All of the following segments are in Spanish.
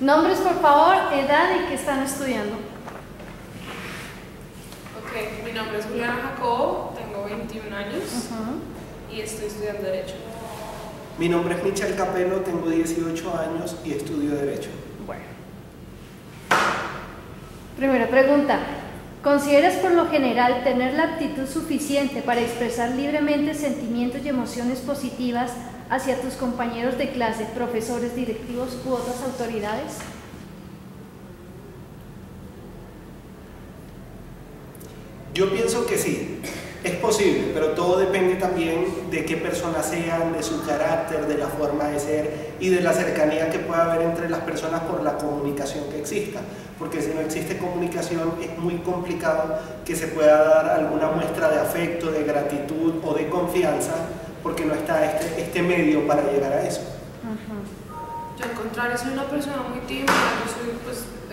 Nombres, por favor, edad y qué están estudiando. Ok, mi nombre es Juliana Jacobo, tengo 21 años y estoy estudiando Derecho. Mi nombre es Michel Capello, tengo 18 años y estudio Derecho. Bueno. Primera pregunta. ¿Consideras por lo general tener la aptitud suficiente para expresar libremente sentimientos y emociones positivas hacia tus compañeros de clase, profesores, directivos u otras autoridades? Yo pienso que sí, es posible, pero todo depende también de qué personas sean, de su carácter, de la forma de ser y de la cercanía que pueda haber entre las personas por la comunicación que exista. Porque si no existe comunicación es muy complicado que se pueda dar alguna muestra de afecto, de gratitud o de confianza, porque no está este medio para llegar a eso. Yo al contrario soy una persona muy tímida,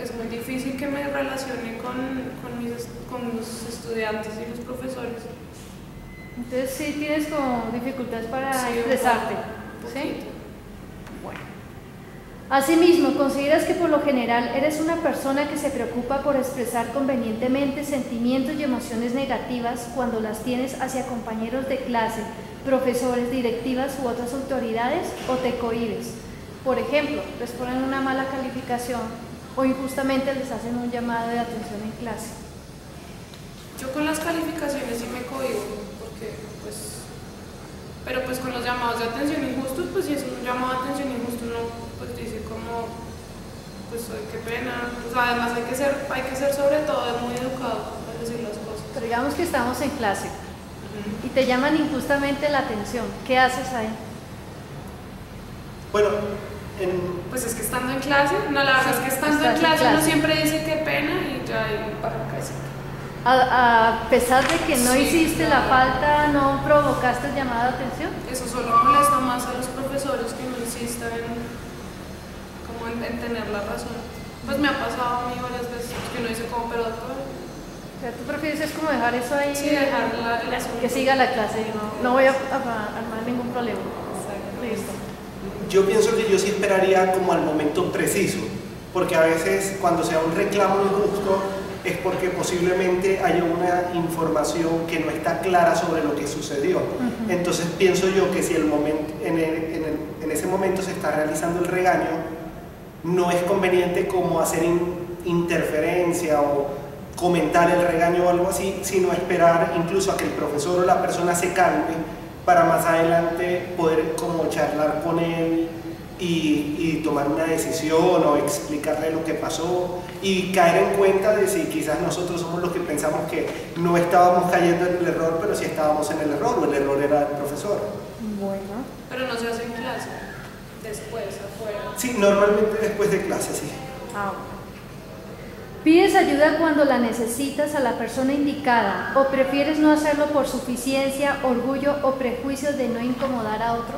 es muy difícil que me relacione con los estudiantes y los profesores. Entonces sí tienes como dificultades para Sí, expresarte, un ¿sí? poquito. Bueno. Asimismo, ¿consideras que por lo general eres una persona que se preocupa por expresar convenientemente sentimientos y emociones negativas cuando las tienes hacia compañeros de clase, profesores, directivas u otras autoridades, o te cohibes? Por ejemplo, les ponen una mala calificación o injustamente les hacen un llamado de atención en clase. Yo con las calificaciones sí me cohíbo, porque pero pues con los llamados de atención injustos, pues si es un llamado de atención injusto uno pues dice como, pues ay, qué pena, pues además hay que ser sobre todo muy educado para decir las cosas. Pero digamos que estamos en clase y te llaman injustamente la atención, ¿qué haces ahí? Bueno, pues es que estando en clase, no, la verdad es que estando en clase uno siempre dice qué pena y ya ahí para casa. A pesar de que no Sí, hiciste claro. la falta, ¿no provocaste el llamado de atención? Eso solo molesta más a los profesores que no insistan en tener la razón. Pues me ha pasado a mí varias veces que uno dice como, pero doctor. O sea, tú prefieres es como dejar eso ahí, Sí, dejar el asunto. que siga la clase y no voy a armar ningún problema. Listo. yo pienso que yo sí esperaría como al momento preciso, porque a veces cuando sea un reclamo injusto es porque posiblemente haya una información que no está clara sobre lo que sucedió. Entonces pienso yo que si en ese momento se está realizando el regaño, no es conveniente como hacer interferencia o comentar el regaño o algo así, sino esperar incluso a que el profesor o la persona se calme para más adelante poder como charlar con él y tomar una decisión o explicarle lo que pasó y caer en cuenta de si quizás nosotros somos los que pensamos que no estábamos cayendo en el error, pero sí estábamos en el error o el error era del profesor. Bueno. Pero no se hace en clase, después, afuera. Sí, normalmente después de clase, sí. ¿Pides ayuda cuando la necesitas a la persona indicada o prefieres no hacerlo por suficiencia, orgullo o prejuicios de no incomodar a otro?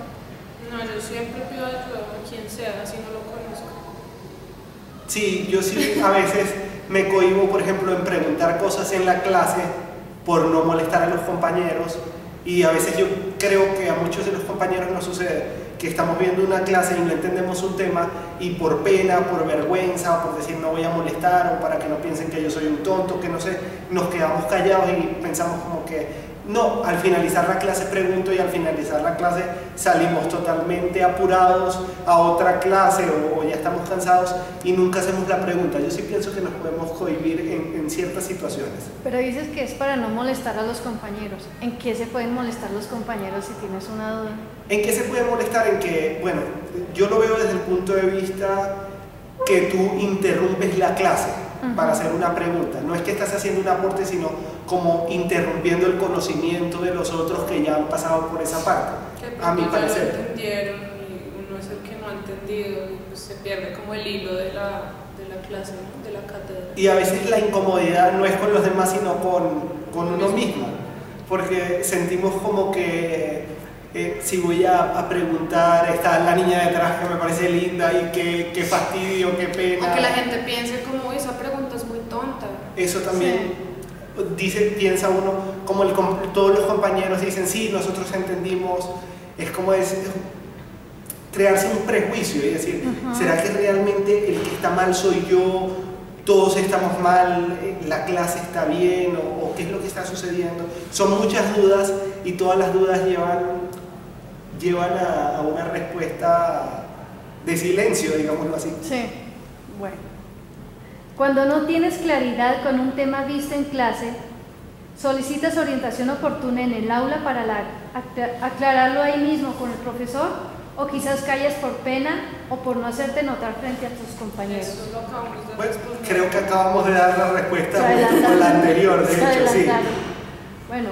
No, yo siempre pido ayuda a quien sea, así no lo conozco. Sí, yo sí a veces me cohíbo, por ejemplo, en preguntar cosas en la clase por no molestar a los compañeros, y a veces yo creo que a muchos de los compañeros nos sucede que estamos viendo una clase y no entendemos un tema y por pena, por vergüenza, por decir no voy a molestar o para que no piensen que yo soy un tonto, que no sé, nos quedamos callados y pensamos como que no, al finalizar la clase pregunto y al finalizar la clase salimos totalmente apurados a otra clase o ya estamos cansados y nunca hacemos la pregunta. Yo sí pienso que nos podemos cohibir en ciertas situaciones. Pero dices que es para no molestar a los compañeros. ¿En qué se pueden molestar los compañeros si tienes una duda? ¿En qué se puede molestar? En que, bueno, yo lo veo desde el punto de vista que tú interrumpes la clase para hacer una pregunta. No es que estás haciendo un aporte, sino como interrumpiendo el conocimiento de los otros que ya han pasado por esa parte, a mi parecer. No entendieron y uno es el que no ha entendido y pues se pierde como el hilo de la clase, ¿no? De la cátedra. Y a veces la incomodidad no es con los demás, sino con uno mismo, porque sentimos como que si voy a preguntar, está la niña detrás que me parece linda y qué fastidio, qué pena. O que la gente piense como esa pregunta es muy tonta. Eso también piensa uno, como todos los compañeros dicen, sí, nosotros entendimos, es como crearse un prejuicio y decir, ¿será que realmente el que está mal soy yo? ¿Todos estamos mal? ¿La clase está bien? ¿O qué es lo que está sucediendo? Son muchas dudas y todas las dudas llevan a una respuesta de silencio, digámoslo así. Sí, bueno. Cuando no tienes claridad con un tema visto en clase, solicitas orientación oportuna en el aula para aclararlo ahí mismo con el profesor, o quizás callas por pena o por no hacerte notar frente a tus compañeros. Eso lo acabamos de Bueno, responder. creo que acabamos de dar la respuesta con la anterior, de hecho, sí. Bueno,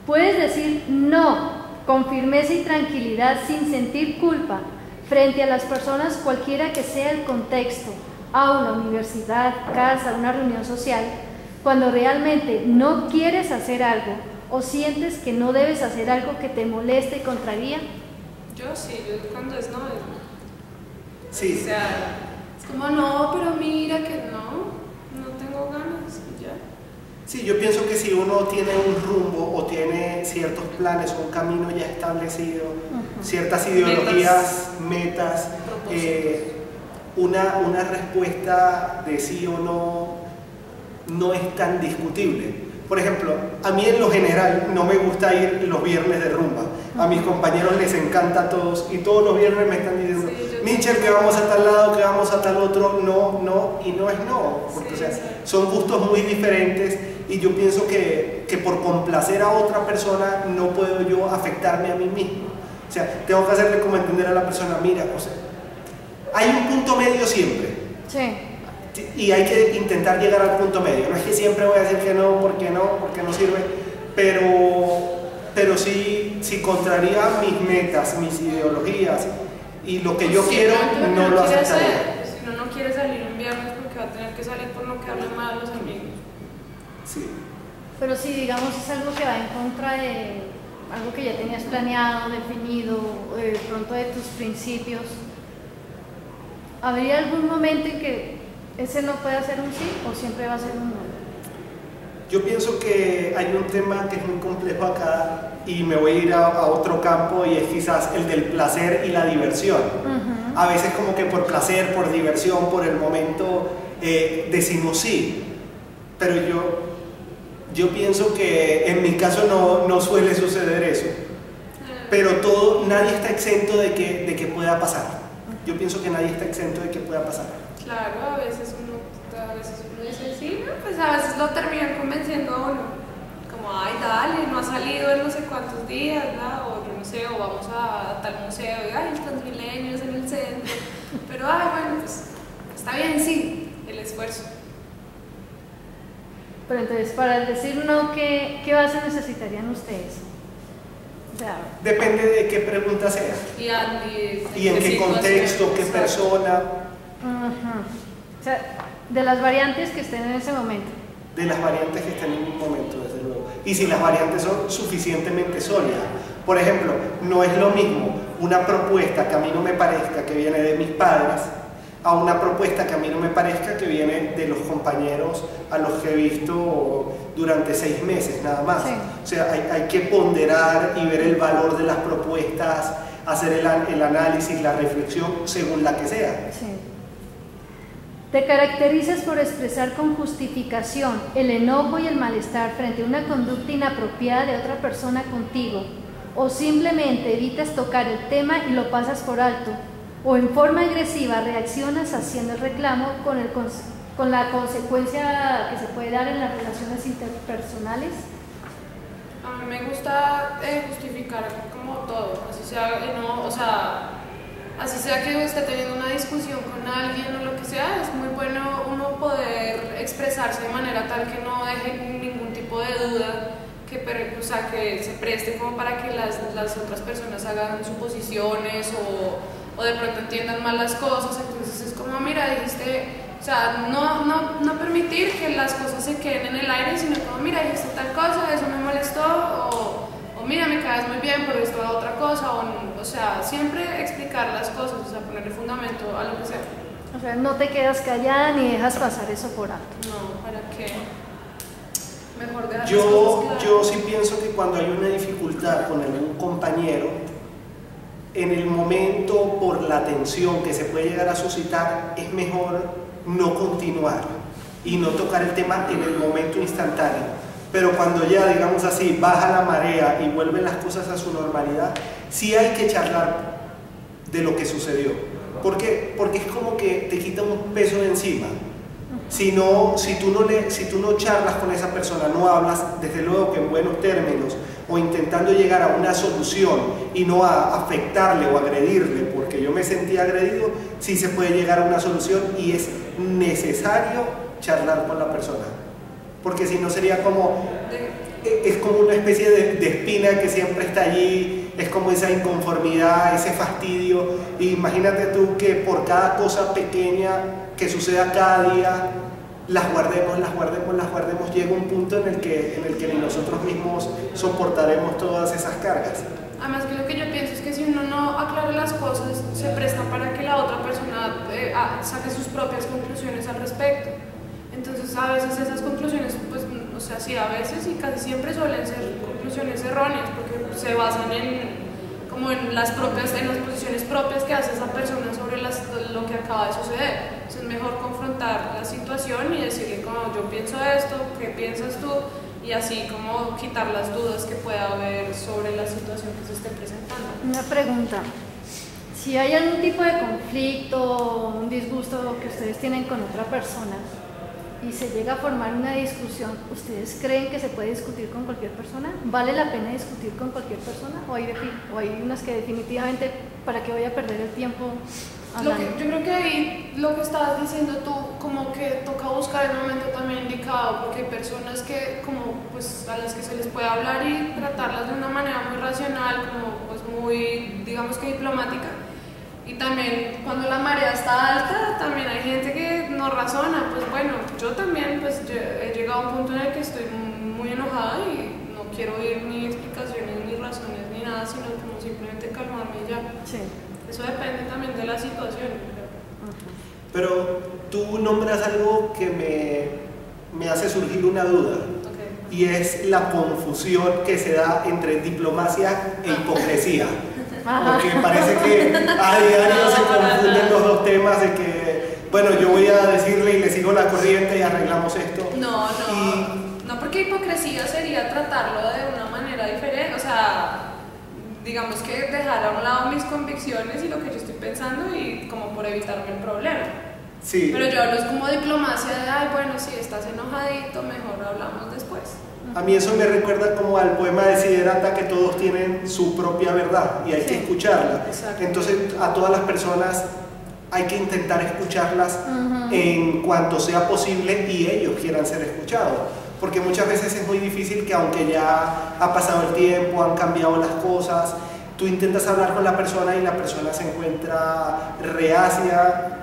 puedes decir no con firmeza y tranquilidad sin sentir culpa frente a las personas, cualquiera que sea el contexto, aula, universidad, casa, una reunión social, cuando realmente no quieres hacer algo o sientes que no debes hacer algo que te moleste y contraría. Yo sí, yo cuando es no, Sí. o sea, es como no, pero mira que no tengo ganas, y ya. Sí, yo pienso que si uno tiene un rumbo o tiene ciertos planes o un camino ya establecido, ciertas ideologías, metas, una respuesta de sí o no es tan discutible. Por ejemplo, a mí en lo general no me gusta ir los viernes de rumba. A mis compañeros les encanta a todos y todos los viernes me están diciendo, sí, Michel, que vamos a tal lado, que vamos a tal otro, no, y no es no. Porque, Sí, o sea, sí. son gustos muy diferentes y yo pienso que por complacer a otra persona no puedo yo afectarme a mí mismo. O sea, tengo que hacerle como entender a la persona, mira, o sea, hay un punto medio siempre. Sí. Y hay que intentar llegar al punto medio. No es que siempre voy a decir que no, porque no sirve, pero sí contraría mis metas, mis ideologías y lo que yo Sí, quiero, pero no lo quiere aceptaría. hacer. Si uno no quiere salir un viernes porque va a tener que salir por no quedarle mal a los amigos. Sí. Pero si digamos es algo que va en contra de algo que ya tenías planeado, definido, de pronto de tus principios, ¿habría algún momento en que ese no puede ser un sí o siempre va a ser un no? Yo pienso que hay un tema que es muy complejo acá y me voy a ir a otro campo y es quizás el del placer y la diversión. A veces como que por placer, por diversión, por el momento decimos sí, pero yo pienso que en mi caso no suele suceder eso, pero nadie está exento de que pueda pasar. Yo pienso que nadie está exento de que pueda pasar. Claro, a veces uno dice sí, ¿no? Pues a veces lo terminan convenciendo a uno. Como, ay, dale, no ha salido en no sé cuántos días, ¿no? O yo no sé, o vamos a tal museo y, ay, el Transmilenio en el centro. Pero, ay, bueno, pues está bien, sí, el esfuerzo. Pero entonces, para decir no, ¿qué base necesitarían ustedes? O sea, Depende de qué pregunta sea. Y Y en qué contexto, qué persona, o sea, de las variantes que estén en ese momento. de las variantes que estén en un momento, desde luego. Y si las variantes son suficientemente sólidas. Por ejemplo, no es lo mismo una propuesta que a mí no me parezca que viene de mis padres a una propuesta que a mí no me parezca que viene de los compañeros a los que he visto durante 6 meses nada más. Sí. O sea, hay que ponderar y ver el valor de las propuestas, hacer el análisis, la reflexión según la que sea. Sí. Te caracterizas por expresar con justificación el enojo y el malestar frente a una conducta inapropiada de otra persona contigo, o simplemente evitas tocar el tema y lo pasas por alto, o en forma agresiva reaccionas haciendo el reclamo con la consecuencia que se puede dar en las relaciones interpersonales. A mí me gusta justificar como todo, así sea, no, o sea, así sea que esté teniendo una discusión con alguien o lo que sea, es muy bueno uno poder expresarse de manera tal que no deje ningún tipo de duda, o sea, que se preste como para que las otras personas hagan suposiciones o de pronto entiendan mal las cosas. Entonces es como, mira, dijiste, o sea, no permitir que las cosas se queden en el aire, sino como, mira, dijiste tal cosa, eso me molestó, o mira, me caes muy bien por esto a otra cosa, o sea, siempre explicar las cosas, o sea, ponerle fundamento a lo que sea. O sea, no te quedas callada ni dejas pasar eso por alto. No, ¿para qué? Mejor dejar las cosas claras. Yo sí pienso que cuando hay una dificultad con algún compañero, en el momento, por la tensión que se puede llegar a suscitar, es mejor no continuar y no tocar el tema en el momento instantáneo. Pero cuando ya, digamos así, baja la marea y vuelven las cosas a su normalidad, sí hay que charlar de lo que sucedió. ¿Por qué? Porque es como que te quita un peso de encima. Si tú no charlas con esa persona, no hablas, desde luego que en buenos términos, o intentando llegar a una solución y no a afectarle o agredirle, porque yo me sentí agredido, sí se puede llegar a una solución y es necesario charlar con la persona. Porque si no sería como, es como una especie de espina que siempre está allí, es como esa inconformidad, ese fastidio. Y imagínate tú que por cada cosa pequeña que suceda cada día, las guardemos, llega un punto en el que ni nosotros mismos soportaremos todas esas cargas. Además que lo que yo pienso es que si uno no aclara las cosas, se presta para que la otra persona saque sus propias conclusiones al respecto. Entonces a veces esas conclusiones, pues, o sea, sí, a veces y casi siempre suelen ser conclusiones erróneas, porque se basan en las posiciones propias que hace esa persona sobre lo que acaba de suceder. Entonces es mejor confrontar la situación y decirle como yo pienso esto, ¿qué piensas tú? Y así como quitar las dudas que pueda haber sobre la situación que se esté presentando. Una pregunta. Si hay algún tipo de conflicto, un disgusto que ustedes tienen con otra persona y se llega a formar una discusión, ¿ustedes creen que se puede discutir con cualquier persona? ¿Vale la pena discutir con cualquier persona? ¿O hay unas que definitivamente, para qué voy a perder el tiempo hablando? Yo creo que ahí lo que estabas diciendo tú, como que toca buscar el momento también indicado, porque hay personas que pues a las que se les puede hablar y tratarlas de una manera muy racional, pues muy, digamos que diplomática. Y también cuando la marea está alta, también hay gente que no razona. Pues bueno, yo también pues he llegado a un punto en el que estoy muy enojada y no quiero oír ni explicaciones, ni razones, ni nada, sino como simplemente calmarme y ya. Sí. Eso depende también de la situación. Pero tú nombras algo que me hace surgir una duda. Okay. Y es la confusión que se da entre diplomacia e hipocresía. Porque parece que a diario se confunden los dos temas de que, bueno, yo voy a decirle y le sigo la corriente y arreglamos esto. No, porque hipocresía sería tratarlo de una manera diferente, o sea, digamos que dejar a un lado mis convicciones y lo que yo estoy pensando y como por evitarme el problema. Sí. Pero yo hablo es como diplomacia de, ay, bueno, si estás enojadito, mejor hablamos después. A mí eso me recuerda como al poema de Siddhartha, que todos tienen su propia verdad y hay que escucharla. Exacto. Entonces a todas las personas hay que intentar escucharlas en cuanto sea posible y ellos quieran ser escuchados. Porque muchas veces es muy difícil que, aunque ya ha pasado el tiempo, han cambiado las cosas, tú intentas hablar con la persona y la persona se encuentra reacia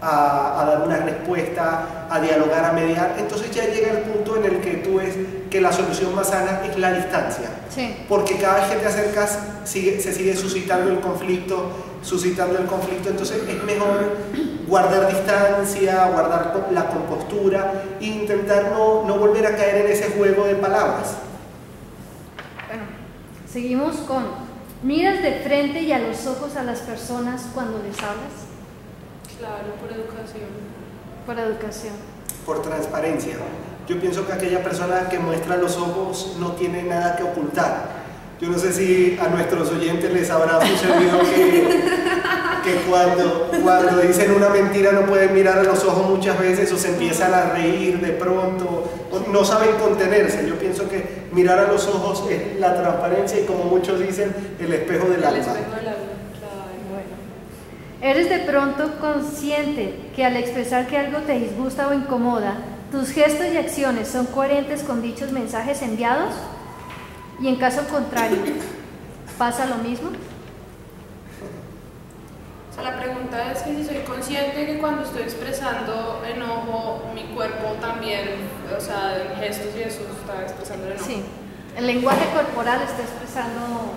a dar una respuesta, a dialogar, a mediar. Entonces ya llega el punto en el que tú ves que la solución más sana es la distancia. Sí. Porque cada vez que te acercas se sigue suscitando el conflicto, entonces es mejor guardar distancia, guardar la compostura e intentar no volver a caer en ese juego de palabras. Bueno, seguimos con: ¿miras de frente y a los ojos a las personas cuando les hablas? Claro, por educación. Por educación. Por transparencia. Yo pienso que aquella persona que muestra los ojos no tiene nada que ocultar. Yo no sé si a nuestros oyentes les habrá sucedido que cuando dicen una mentira no pueden mirar a los ojos muchas veces, o se empiezan a reír de pronto, o no saben contenerse. Yo pienso que mirar a los ojos es la transparencia y, como muchos dicen, el espejo del alma. El espejo del alma. ¿Eres de pronto consciente que al expresar que algo te disgusta o incomoda, tus gestos y acciones son coherentes con dichos mensajes enviados? Y en caso contrario, ¿pasa lo mismo? O sea, la pregunta es que si soy consciente que cuando estoy expresando enojo, mi cuerpo también, o sea, en gestos y eso está expresando el enojo. Sí, el lenguaje corporal está expresando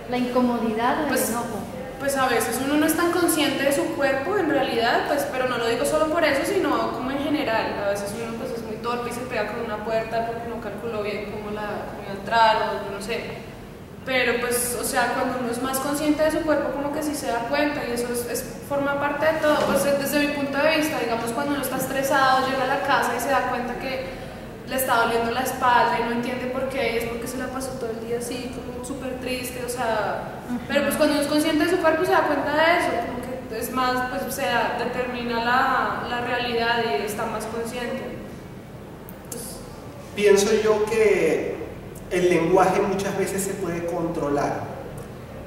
la incomodidad o el enojo. Pues a veces uno no es tan consciente de su cuerpo en realidad, pues, pero no lo digo solo por eso, sino como en general. A veces uno pues es muy torpe y se pega con una puerta porque no calculó bien cómo iba a entrar, o yo no sé. pero pues, o sea, cuando uno es más consciente de su cuerpo, como que sí se da cuenta y eso forma parte de todo. Pues desde mi punto de vista, digamos, cuando uno está estresado, llega a la casa y se da cuenta que le está doliendo la espalda y no entiende por qué, y es porque se la pasó todo el día así, como súper triste, o sea, pero pues cuando uno es consciente de su cuerpo se da cuenta de eso, como que es más, pues determina la realidad y está más consciente. Pues, pienso yo que el lenguaje muchas veces se puede controlar,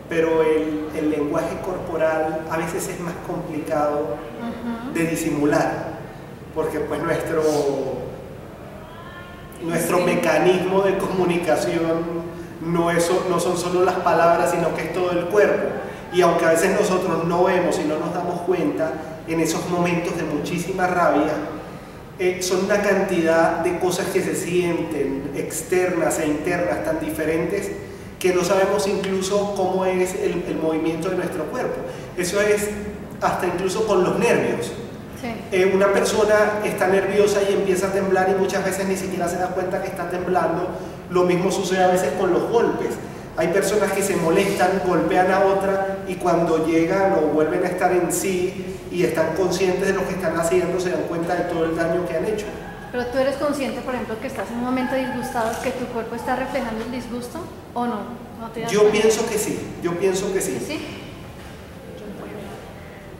pero el lenguaje corporal a veces es más complicado de disimular, porque pues nuestro mecanismo de comunicación no son solo las palabras, sino que es todo el cuerpo. Y aunque a veces nosotros no vemos y no nos damos cuenta, en esos momentos de muchísima rabia, son una cantidad de cosas que se sienten externas e internas tan diferentes que no sabemos incluso cómo es el movimiento de nuestro cuerpo. Eso es hasta incluso con los nervios. Sí. Una persona está nerviosa y empieza a temblar y muchas veces ni siquiera se da cuenta que está temblando. Lo mismo sucede a veces con los golpes. Hay personas que se molestan, golpean a otra y cuando llegan o vuelven a estar en sí y están conscientes de lo que están haciendo, se dan cuenta de todo el daño que han hecho. Pero tú eres consciente, por ejemplo, que estás en un momento disgustado, que tu cuerpo está reflejando el disgusto, ¿o no? ¿No te das cuenta? Pienso que sí, yo pienso que sí. ¿Sí?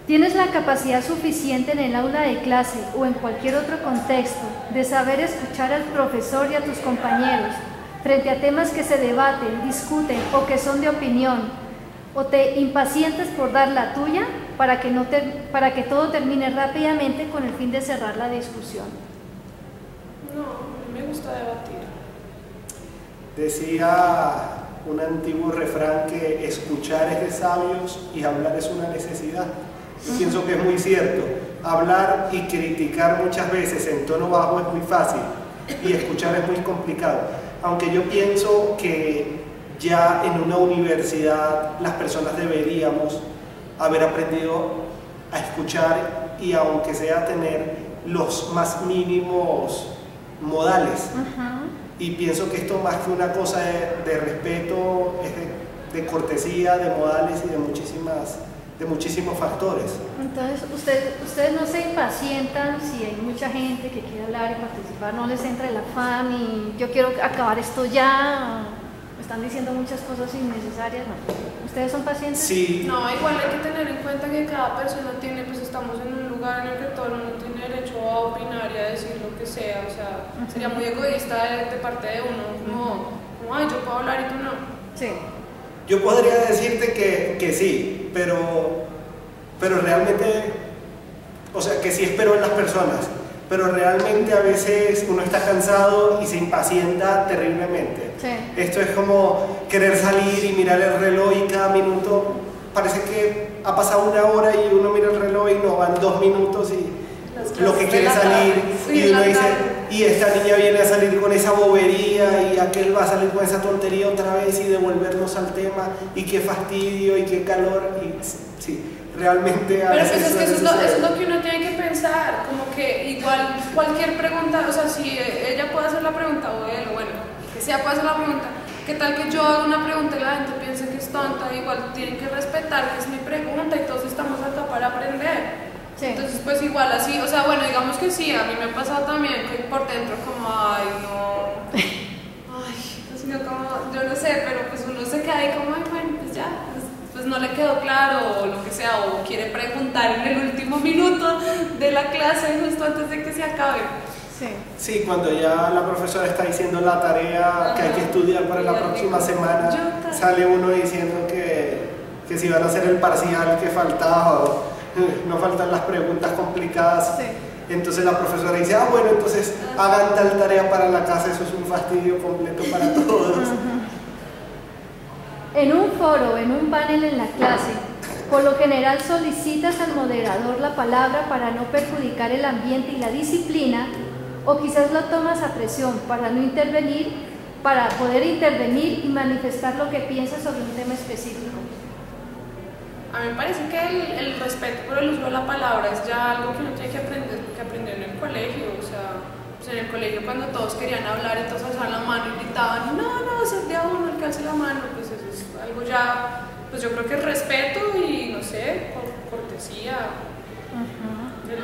¿Tienes la capacidad suficiente en el aula de clase o en cualquier otro contexto de saber escuchar al profesor y a tus compañeros frente a temas que se debaten, discuten o que son de opinión, o te impacientes por dar la tuya para que todo termine rápidamente con el fin de cerrar la discusión? No, a mí me gusta debatir. Decía un antiguo refrán que escuchar es de sabios y hablar es una necesidad. Yo pienso que es muy cierto. Hablar y criticar muchas veces en tono bajo es muy fácil y escuchar es muy complicado. Aunque yo pienso que ya en una universidad las personas deberíamos haber aprendido a escuchar y aunque sea tener los más mínimos modales. Y pienso que esto más que una cosa de respeto es de cortesía, de modales y de muchísimos factores. Entonces, ustedes no se impacientan si hay mucha gente que quiere hablar y participar, no les entra el afán y yo quiero acabar esto ya, me están diciendo muchas cosas innecesarias, ¿no? ¿Ustedes son pacientes? Sí. No, igual hay que tener en cuenta que cada persona tiene, pues estamos en un lugar en el que todo el mundo tiene derecho a opinar y a decir lo que sea, o sea, sería muy egoísta de parte de uno, como, ay, yo puedo hablar y tú no. Sí. Yo podría decirte que sí, pero realmente, o sea, que sí espero en las personas, pero realmente a veces uno está cansado y se impacienta terriblemente. Sí. Esto es como querer salir y mirar el reloj y cada minuto parece que ha pasado una hora y uno mira el reloj y no van 2 minutos y lo que quiere salir y uno dice, y esta niña viene a salir con esa bobería y aquel va a salir con esa tontería otra vez y devolvernos al tema y qué fastidio y qué calor y sí, realmente a veces es que eso es lo que uno tiene que pensar, como que igual cualquier pregunta, o sea, si ella puede hacer la pregunta o él, o bueno, que sea puede hacer la pregunta, ¿qué tal que yo haga una pregunta y la gente piense que es tonta? Igual tienen que respetar que es mi pregunta y todos estamos acá para aprender. Sí. Entonces pues igual así, o sea, bueno, digamos que sí, a mí me ha pasado también que por dentro como, ay, no, ay, pues no, como, yo no sé, pero pues uno se queda ahí como, ay, bueno, pues ya, pues no le quedó claro o lo que sea, o quiere preguntar en el último minuto de la clase justo antes de que se acabe. Sí. Sí, cuando ya la profesora está diciendo la tarea que hay que estudiar para la próxima semana, sale uno diciendo que si van a hacer el parcial que faltaba o no faltan las preguntas complicadas. Sí. Entonces la profesora dice, bueno, entonces hagan tal tarea para la casa, eso es un fastidio completo para todos. En un foro, en un panel en la clase, por lo general solicitas al moderador la palabra para no perjudicar el ambiente y la disciplina, o quizás lo tomas a presión para no intervenir, para poder intervenir y manifestar lo que piensas sobre un tema específico. A mí me parece que el respeto por el uso de la palabra es ya algo que uno tiene que aprender en el colegio, o sea, pues en el colegio cuando todos querían hablar y todos alzaban la mano y gritaban, no, se de a uno, el que alce la mano, pues eso es algo ya, pues yo creo que respeto y no sé, cortesía,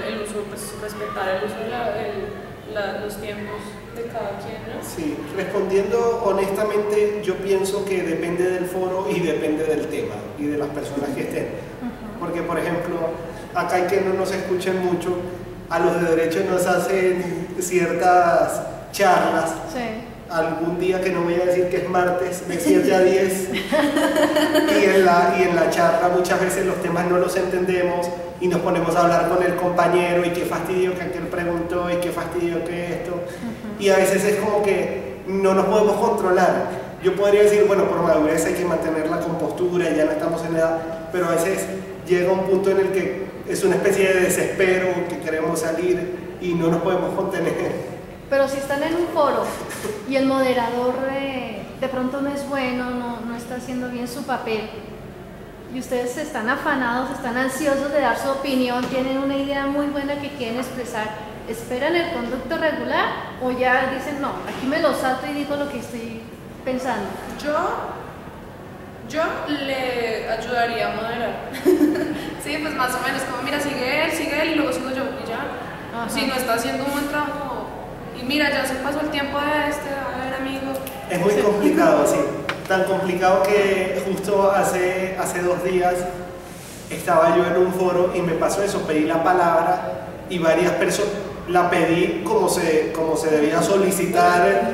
el uso, pues respetar el uso de los tiempos de cada quien, ¿no? Sí, respondiendo honestamente, yo pienso que depende del foro y depende del tema y de las personas que estén. Porque, por ejemplo, acá hay que no nos escuchen mucho, a los de derecho nos hacen ciertas charlas. Sí. Algún día que no voy a decir que es martes, de 7 a 10, y en la charla muchas veces los temas no los entendemos y nos ponemos a hablar con el compañero y qué fastidio que aquel preguntó y qué fastidio que esto, y a veces es como que no nos podemos controlar. Yo podría decir, bueno, por madurez hay que mantener la compostura y ya no estamos en edad, pero a veces llega un punto en el que es una especie de desespero, que queremos salir y no nos podemos contener. Pero si están en un foro y el moderador de pronto no es bueno, no está haciendo bien su papel, y ustedes están afanados, están ansiosos de dar su opinión, tienen una idea muy buena que quieren expresar, ¿esperan el conducto regular o ya dicen, no, aquí me lo salto y digo lo que estoy pensando? Yo le ayudaría a moderar. Sí, pues más o menos, como mira, sigue él y luego sigo yo y ya. Ajá. Si no está haciendo un buen trabajo, y mira, ya se pasó el tiempo de a ver, amigo. Es muy complicado, sí. Tan complicado que justo hace 2 días estaba yo en un foro y me pasó eso, pedí la palabra y varias personas, la pedí como se debía solicitar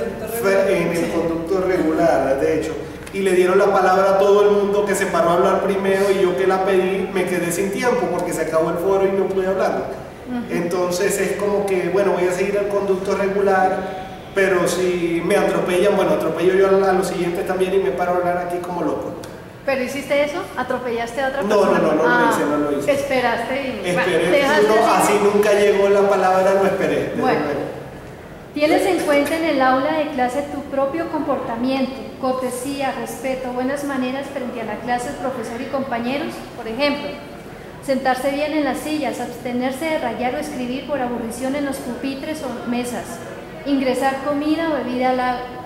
en el conducto regular, de hecho. Y le dieron la palabra a todo el mundo que se paró a hablar primero y yo que la pedí me quedé sin tiempo porque se acabó el foro y no pude hablar. Entonces es como que, bueno, voy a seguir el conducto regular, pero si me atropellan, bueno, atropello yo a los siguientes también y me paro a hablar aquí como loco. ¿Pero hiciste eso? ¿Atropellaste a otra No, persona? no lo hice. Esperaste y... Esperé, así nunca llegó la palabra, no esperé. Bueno, tienes en cuenta en el aula de clase tu propio comportamiento, cortesía, respeto, buenas maneras frente a la clase, el profesor y compañeros, por ejemplo. Sentarse bien en las sillas, abstenerse de rayar o escribir por aburrición en los pupitres o mesas, ingresar comida o bebida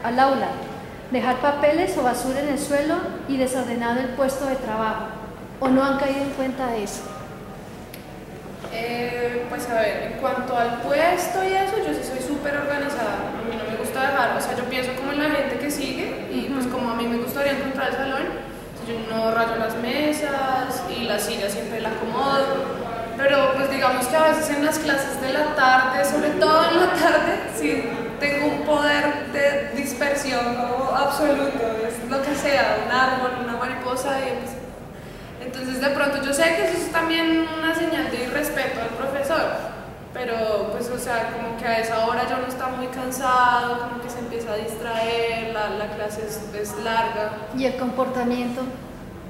al aula, dejar papeles o basura en el suelo y desordenado el puesto de trabajo. ¿O no han caído en cuenta de eso? Pues a ver, en cuanto al puesto y eso, yo sí soy súper organizada. A mí no me gusta dejar, o sea, yo pienso como en la gente que sigue y pues como a mí me gustaría encontrar el salón, yo no rayo las mesas y la silla siempre la acomodo, pero pues digamos que a veces en las clases de la tarde, sobre todo en la tarde, sí tengo un poder de dispersión absoluto, es lo que sea, un árbol, una mariposa, y pues, entonces de pronto yo sé que eso es también una señal de irrespeto al profesor, pero pues o sea, como que a esa hora ya uno está muy cansado, como que se empieza a distraer, la clase es larga. ¿Y el comportamiento?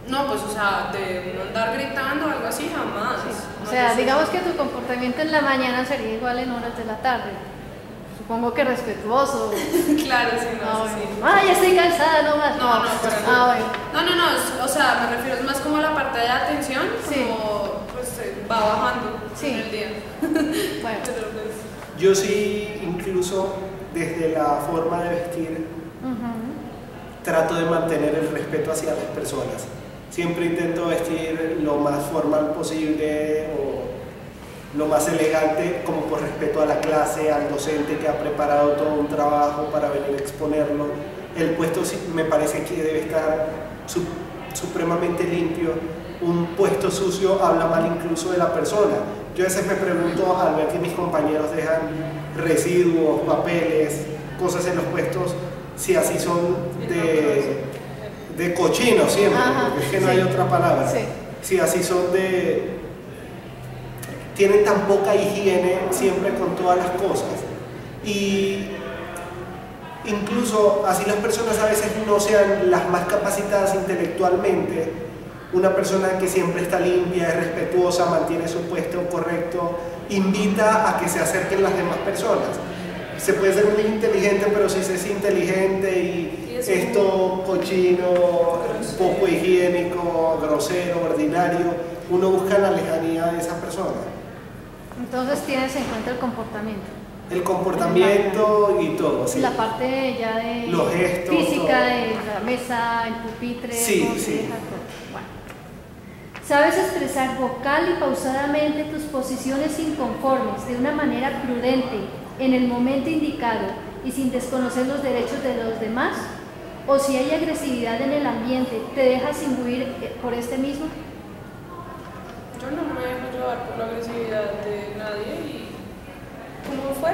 No, pues o sea, de no andar gritando o algo así, jamás. Sí. No, O sea, yo digamos que tu comportamiento en la mañana sería igual en horas de la tarde. Supongo que respetuoso. Claro, sí, no, sí. Ay, estoy cansada, no más. No, para nada. Bueno. No, o sea, me refiero más como a la parte de atención, Sí. como pues va bajando Sí. en el día. Bueno. Pero, pues, Yo sí, incluso desde la forma de vestir, trato de mantener el respeto hacia las personas. Siempre intento vestir lo más formal posible o lo más elegante, como por respeto a la clase, al docente que ha preparado todo un trabajo para venir a exponerlo. El puesto sí me parece que debe estar supremamente limpio. Un puesto sucio habla mal incluso de la persona. Yo a veces me pregunto, al ver que mis compañeros dejan residuos, papeles, cosas en los puestos, si así son de cochino siempre, porque es que no hay otra palabra. Sí. Si así son tienen tan poca higiene siempre con todas las cosas. Y incluso así las personas a veces no sean las más capacitadas intelectualmente, una persona que siempre está limpia, es respetuosa, mantiene su puesto correcto, invita a que se acerquen las demás personas. Se puede ser muy inteligente, pero si se es inteligente y esto cochino, poco higiénico, grosero, ordinario, uno busca la lejanía de esa persona. Entonces tienes en cuenta el comportamiento. El comportamiento y todo, sí. La parte ya de los gestos, física, todo. de la mesa, el pupitre, sí, cómo se sí. deja todo. Bueno. Sabes expresar vocal y pausadamente tus posiciones inconformes de una manera prudente, en el momento indicado y sin desconocer los derechos de los demás. O si hay agresividad en el ambiente, ¿te dejas imbuir por este mismo? Yo no me dejo llevar por la agresividad de nadie y ¿cómo fue?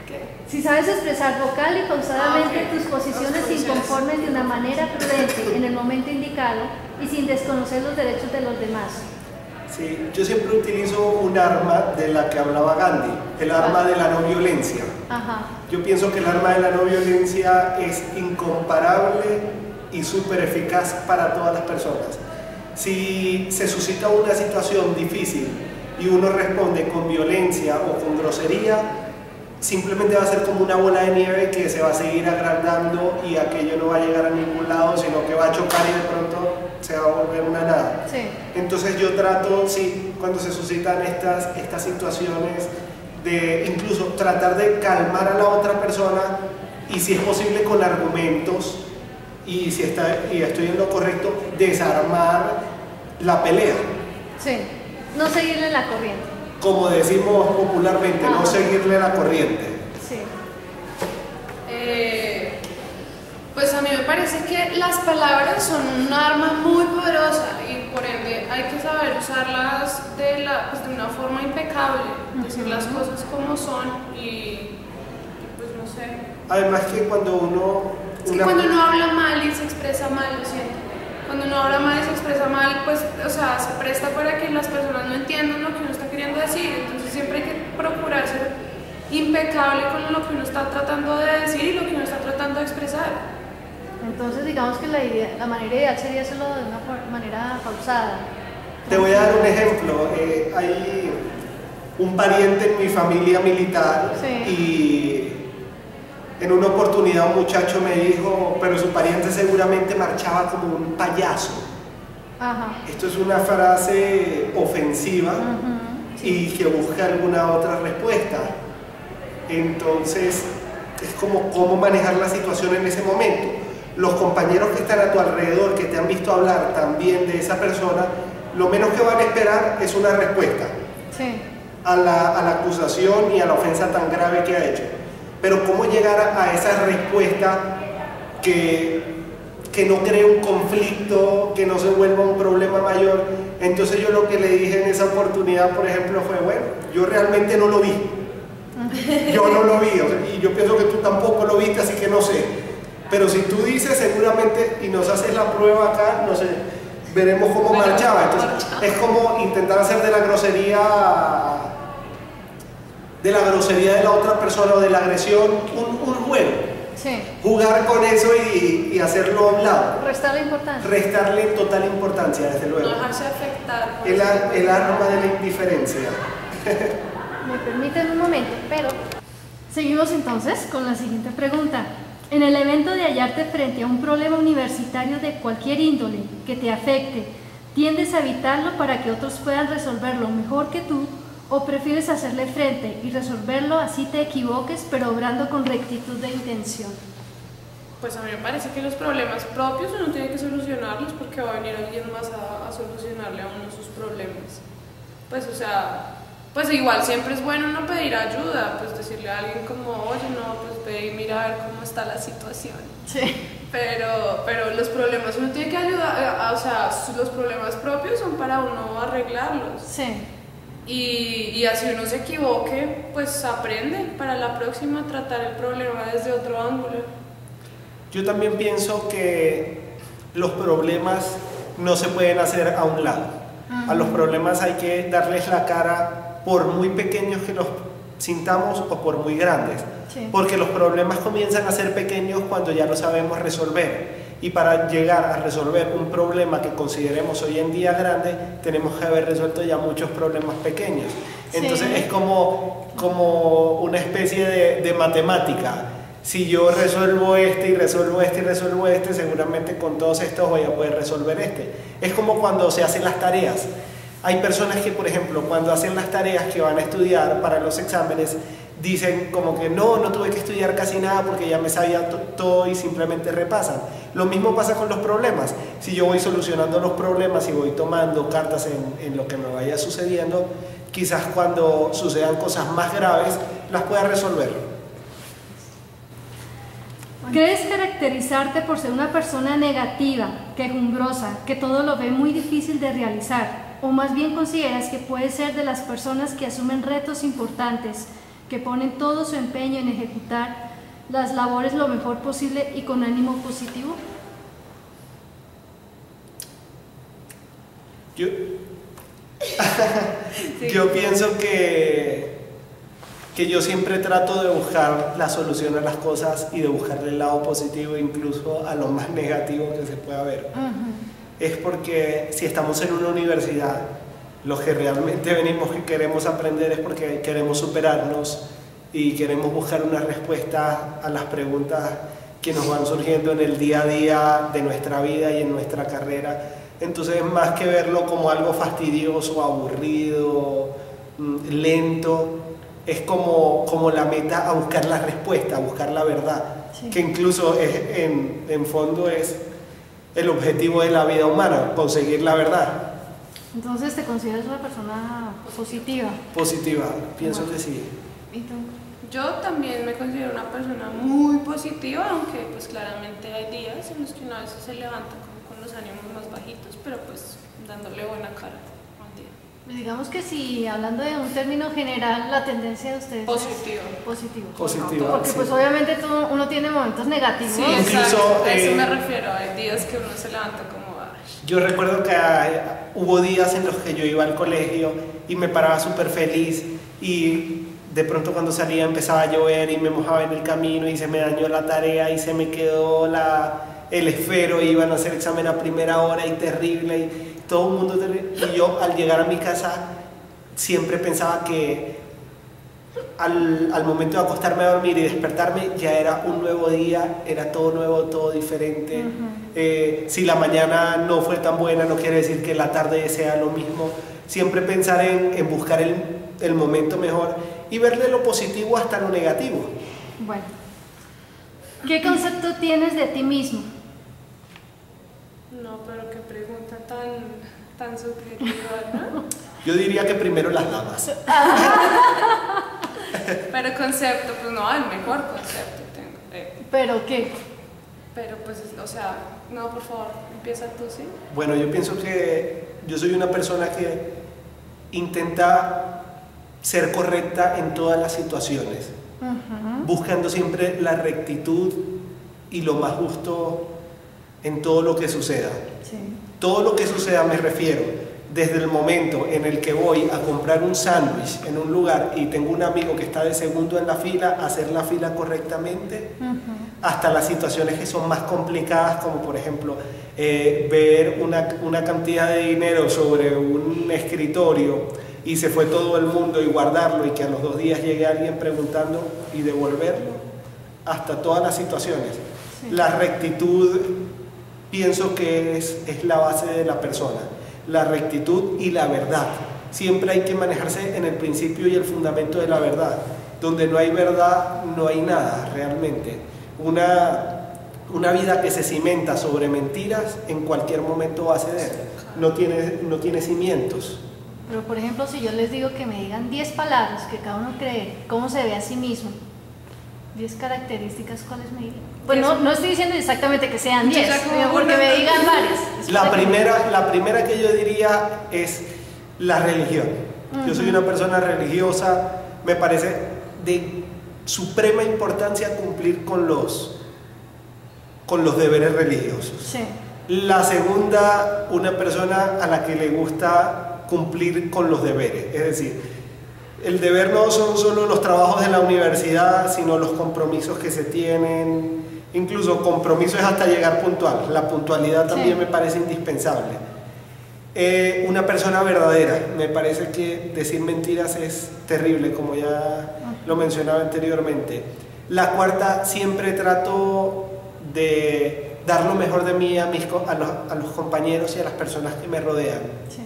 ¿Qué? Si sabes expresar vocal y pausadamente tus posiciones inconformes de una manera prudente en el momento indicado y sin desconocer los derechos de los demás. Sí, yo siempre utilizo un arma de la que hablaba Gandhi, el arma de la no violencia. Ajá. Yo pienso que el arma de la no violencia es incomparable y súper eficaz para todas las personas. Si se suscita una situación difícil y uno responde con violencia o con grosería, simplemente va a ser como una bola de nieve que se va a seguir agrandando y aquello no va a llegar a ningún lado, sino que va a chocar y de pronto se va a volver una nada. Sí. Entonces yo trato, sí, cuando se suscitan estas situaciones, de incluso tratar de calmar a la otra persona y si es posible con argumentos y si estoy en lo correcto, desarmar la pelea. Sí, no seguirle la corriente. Como decimos popularmente, Ajá. no seguirle la corriente. Sí. Pues a mí me parece que las palabras son un arma muy poderosa y por ende hay que saber usarlas de una forma impecable, decir las cosas como son y pues no sé. Además que cuando uno... Es que cuando uno habla mal y se expresa mal, lo siento. Cuando uno habla mal y se expresa mal, pues, o sea, se presta para que las personas no entiendan lo que uno está queriendo decir. Entonces siempre hay que procurar ser impecable con lo que uno está tratando de decir y lo que uno está tratando de expresar. Entonces digamos que la manera ideal sería hacerlo de una manera pausada. Te voy a dar un ejemplo. Hay un pariente en mi familia militar Sí. y en una oportunidad un muchacho me dijo, pero su pariente seguramente marchaba como un payaso. Ajá. Esto es una frase ofensiva Sí. y que busca alguna otra respuesta. Entonces, es como cómo manejar la situación en ese momento. Los compañeros que están a tu alrededor, que te han visto hablar también de esa persona, lo menos que van a esperar es una respuesta Sí. a la acusación y a la ofensa tan grave que ha hecho. Pero cómo llegar a esa respuesta que no cree un conflicto, que no se vuelva un problema mayor. Entonces yo lo que le dije en esa oportunidad, por ejemplo, fue, bueno, yo realmente no lo vi. Yo no lo vi, y yo pienso que tú tampoco lo viste, así que no sé. Pero si tú dices seguramente y nos haces la prueba acá, no sé, veremos cómo marchaba. Entonces es como intentar hacer de la grosería de la otra persona o de la agresión un juego. Sí. Jugar con eso y hacerlo a un lado. Restarle importancia. Restarle total importancia, desde luego. No dejarse afectar. por El ese tipo de arma cosas. de la indiferencia. Me permiten un momento, pero seguimos entonces con la siguiente pregunta. En el evento de hallarte frente a un problema universitario de cualquier índole que te afecte, ¿tiendes a evitarlo para que otros puedan resolverlo mejor que tú o prefieres hacerle frente y resolverlo así te equivoques pero obrando con rectitud de intención? Pues a mí me parece que los problemas propios uno tiene que solucionarlos porque va a venir alguien más a solucionarle a uno sus problemas. Pues o sea, pues igual siempre es bueno no pedir ayuda, pues decirle a alguien como, oye no, pues ve y mira a ver cómo está la situación. Sí. Pero los problemas uno tiene que ayudar, o sea, los problemas propios son para uno arreglarlos. Sí. Y así uno se equivoque, pues aprende para la próxima tratar el problema desde otro ángulo. Yo también pienso que los problemas no se pueden hacer a un lado. A los problemas hay que darles la cara por muy pequeños que los sintamos o por muy grandes. Sí. Porque los problemas comienzan a ser pequeños cuando ya lo sabemos resolver. Y para llegar a resolver un problema que consideremos hoy en día grande, tenemos que haber resuelto ya muchos problemas pequeños. Entonces Sí. es como una especie de matemática. Si yo resuelvo este y resuelvo este y resuelvo este, seguramente con todos estos voy a poder resolver este. Es como cuando se hacen las tareas. Hay personas que, por ejemplo, cuando hacen las tareas que van a estudiar para los exámenes, dicen como que no tuve que estudiar casi nada porque ya me sabía todo y simplemente repasan. Lo mismo pasa con los problemas. Si yo voy solucionando los problemas y voy tomando cartas en lo que me vaya sucediendo, quizás cuando sucedan cosas más graves las pueda resolver. ¿Crees caracterizarte por ser una persona negativa, quejumbrosa, que todo lo ve muy difícil de realizar? ¿O más bien consideras que puedes ser de las personas que asumen retos importantes, que ponen todo su empeño en ejecutar las labores lo mejor posible y con ánimo positivo? Yo pienso que yo siempre trato de buscar la solución a las cosas y de buscarle el lado positivo incluso a lo más negativo que se pueda ver. Es porque si estamos en una universidad, los que realmente venimos y queremos aprender es porque queremos superarnos y queremos buscar una respuesta a las preguntas que nos van surgiendo en el día a día de nuestra vida y en nuestra carrera. Entonces, más que verlo como algo fastidioso, aburrido, lento, es como la meta a buscar la respuesta, a buscar la verdad, sí, que incluso en fondo es el objetivo de la vida humana, conseguir la verdad. Entonces, ¿te consideras una persona positiva? Positiva, pienso que sí. ¿Y tú? Yo también me considero una persona muy positiva, aunque pues claramente hay días en los que una vez se levanta como con los ánimos más bajitos, pero pues dándole buena cara al día. Digamos que si, hablando de un término general, la tendencia de ustedes positivo. Es positivo. Positiva, porque sí, pues obviamente uno tiene momentos negativos. Sí, incluso, a eso me refiero, hay días que uno se levanta como... Yo recuerdo que hubo días en los que yo iba al colegio y me paraba súper feliz y de pronto cuando salía empezaba a llover y me mojaba en el camino y se me dañó la tarea y se me quedó el esfero y iban a hacer examen a primera hora y terrible y todo el mundo terrible. Y yo al llegar a mi casa siempre pensaba que al momento de acostarme a dormir y despertarme ya era un nuevo día, era todo nuevo, todo diferente. Si la mañana no fue tan buena no quiere decir que la tarde sea lo mismo. Siempre pensar en buscar el momento mejor y verle lo positivo hasta lo negativo. Bueno, ¿qué concepto tienes de ti mismo? No, pero qué pregunta tan subjetiva, ¿no? Yo diría que primero las damas. Pero concepto, pues no, el mejor concepto tengo. ¿Pero qué? Pero pues, o sea, no, por favor, empieza tú, ¿sí? Bueno, yo pienso que yo soy una persona que intenta ser correcta en todas las situaciones, buscando siempre la rectitud y lo más justo en todo lo que suceda. Sí. Todo lo que suceda me refiero desde el momento en el que voy a comprar un sándwich en un lugar y tengo un amigo que está de segundo en la fila, hacer la fila correctamente, hasta las situaciones que son más complicadas, como por ejemplo ver una cantidad de dinero sobre un escritorio y se fue todo el mundo y guardarlo y que a los 2 días llegue alguien preguntando y devolverlo, hasta todas las situaciones. Sí. La rectitud pienso que es la base de la persona. La rectitud y la verdad. Siempre hay que manejarse en el principio y el fundamento de la verdad. Donde no hay verdad, no hay nada realmente. Una vida que se cimenta sobre mentiras en cualquier momento va a ceder. No tiene cimientos. Pero por ejemplo, si yo les digo que me digan 10 palabras que cada uno cree, cómo se ve a sí mismo, 10 características, ¿cuáles me dirían? Pues no estoy diciendo exactamente que sean 10, porque me digan varias. La primera que yo diría es la religión. Yo soy una persona religiosa, me parece de suprema importancia cumplir con los deberes religiosos. Sí. La segunda, una persona a la que le gusta cumplir con los deberes, es decir, el deber no son solo los trabajos de la universidad, sino los compromisos que se tienen, incluso compromisos hasta llegar puntual. La puntualidad también sí me parece indispensable. Una persona verdadera, me parece que decir mentiras es terrible, como ya lo mencionaba anteriormente. La cuarta, siempre trato de dar lo mejor de mí a los compañeros y a las personas que me rodean. Sí.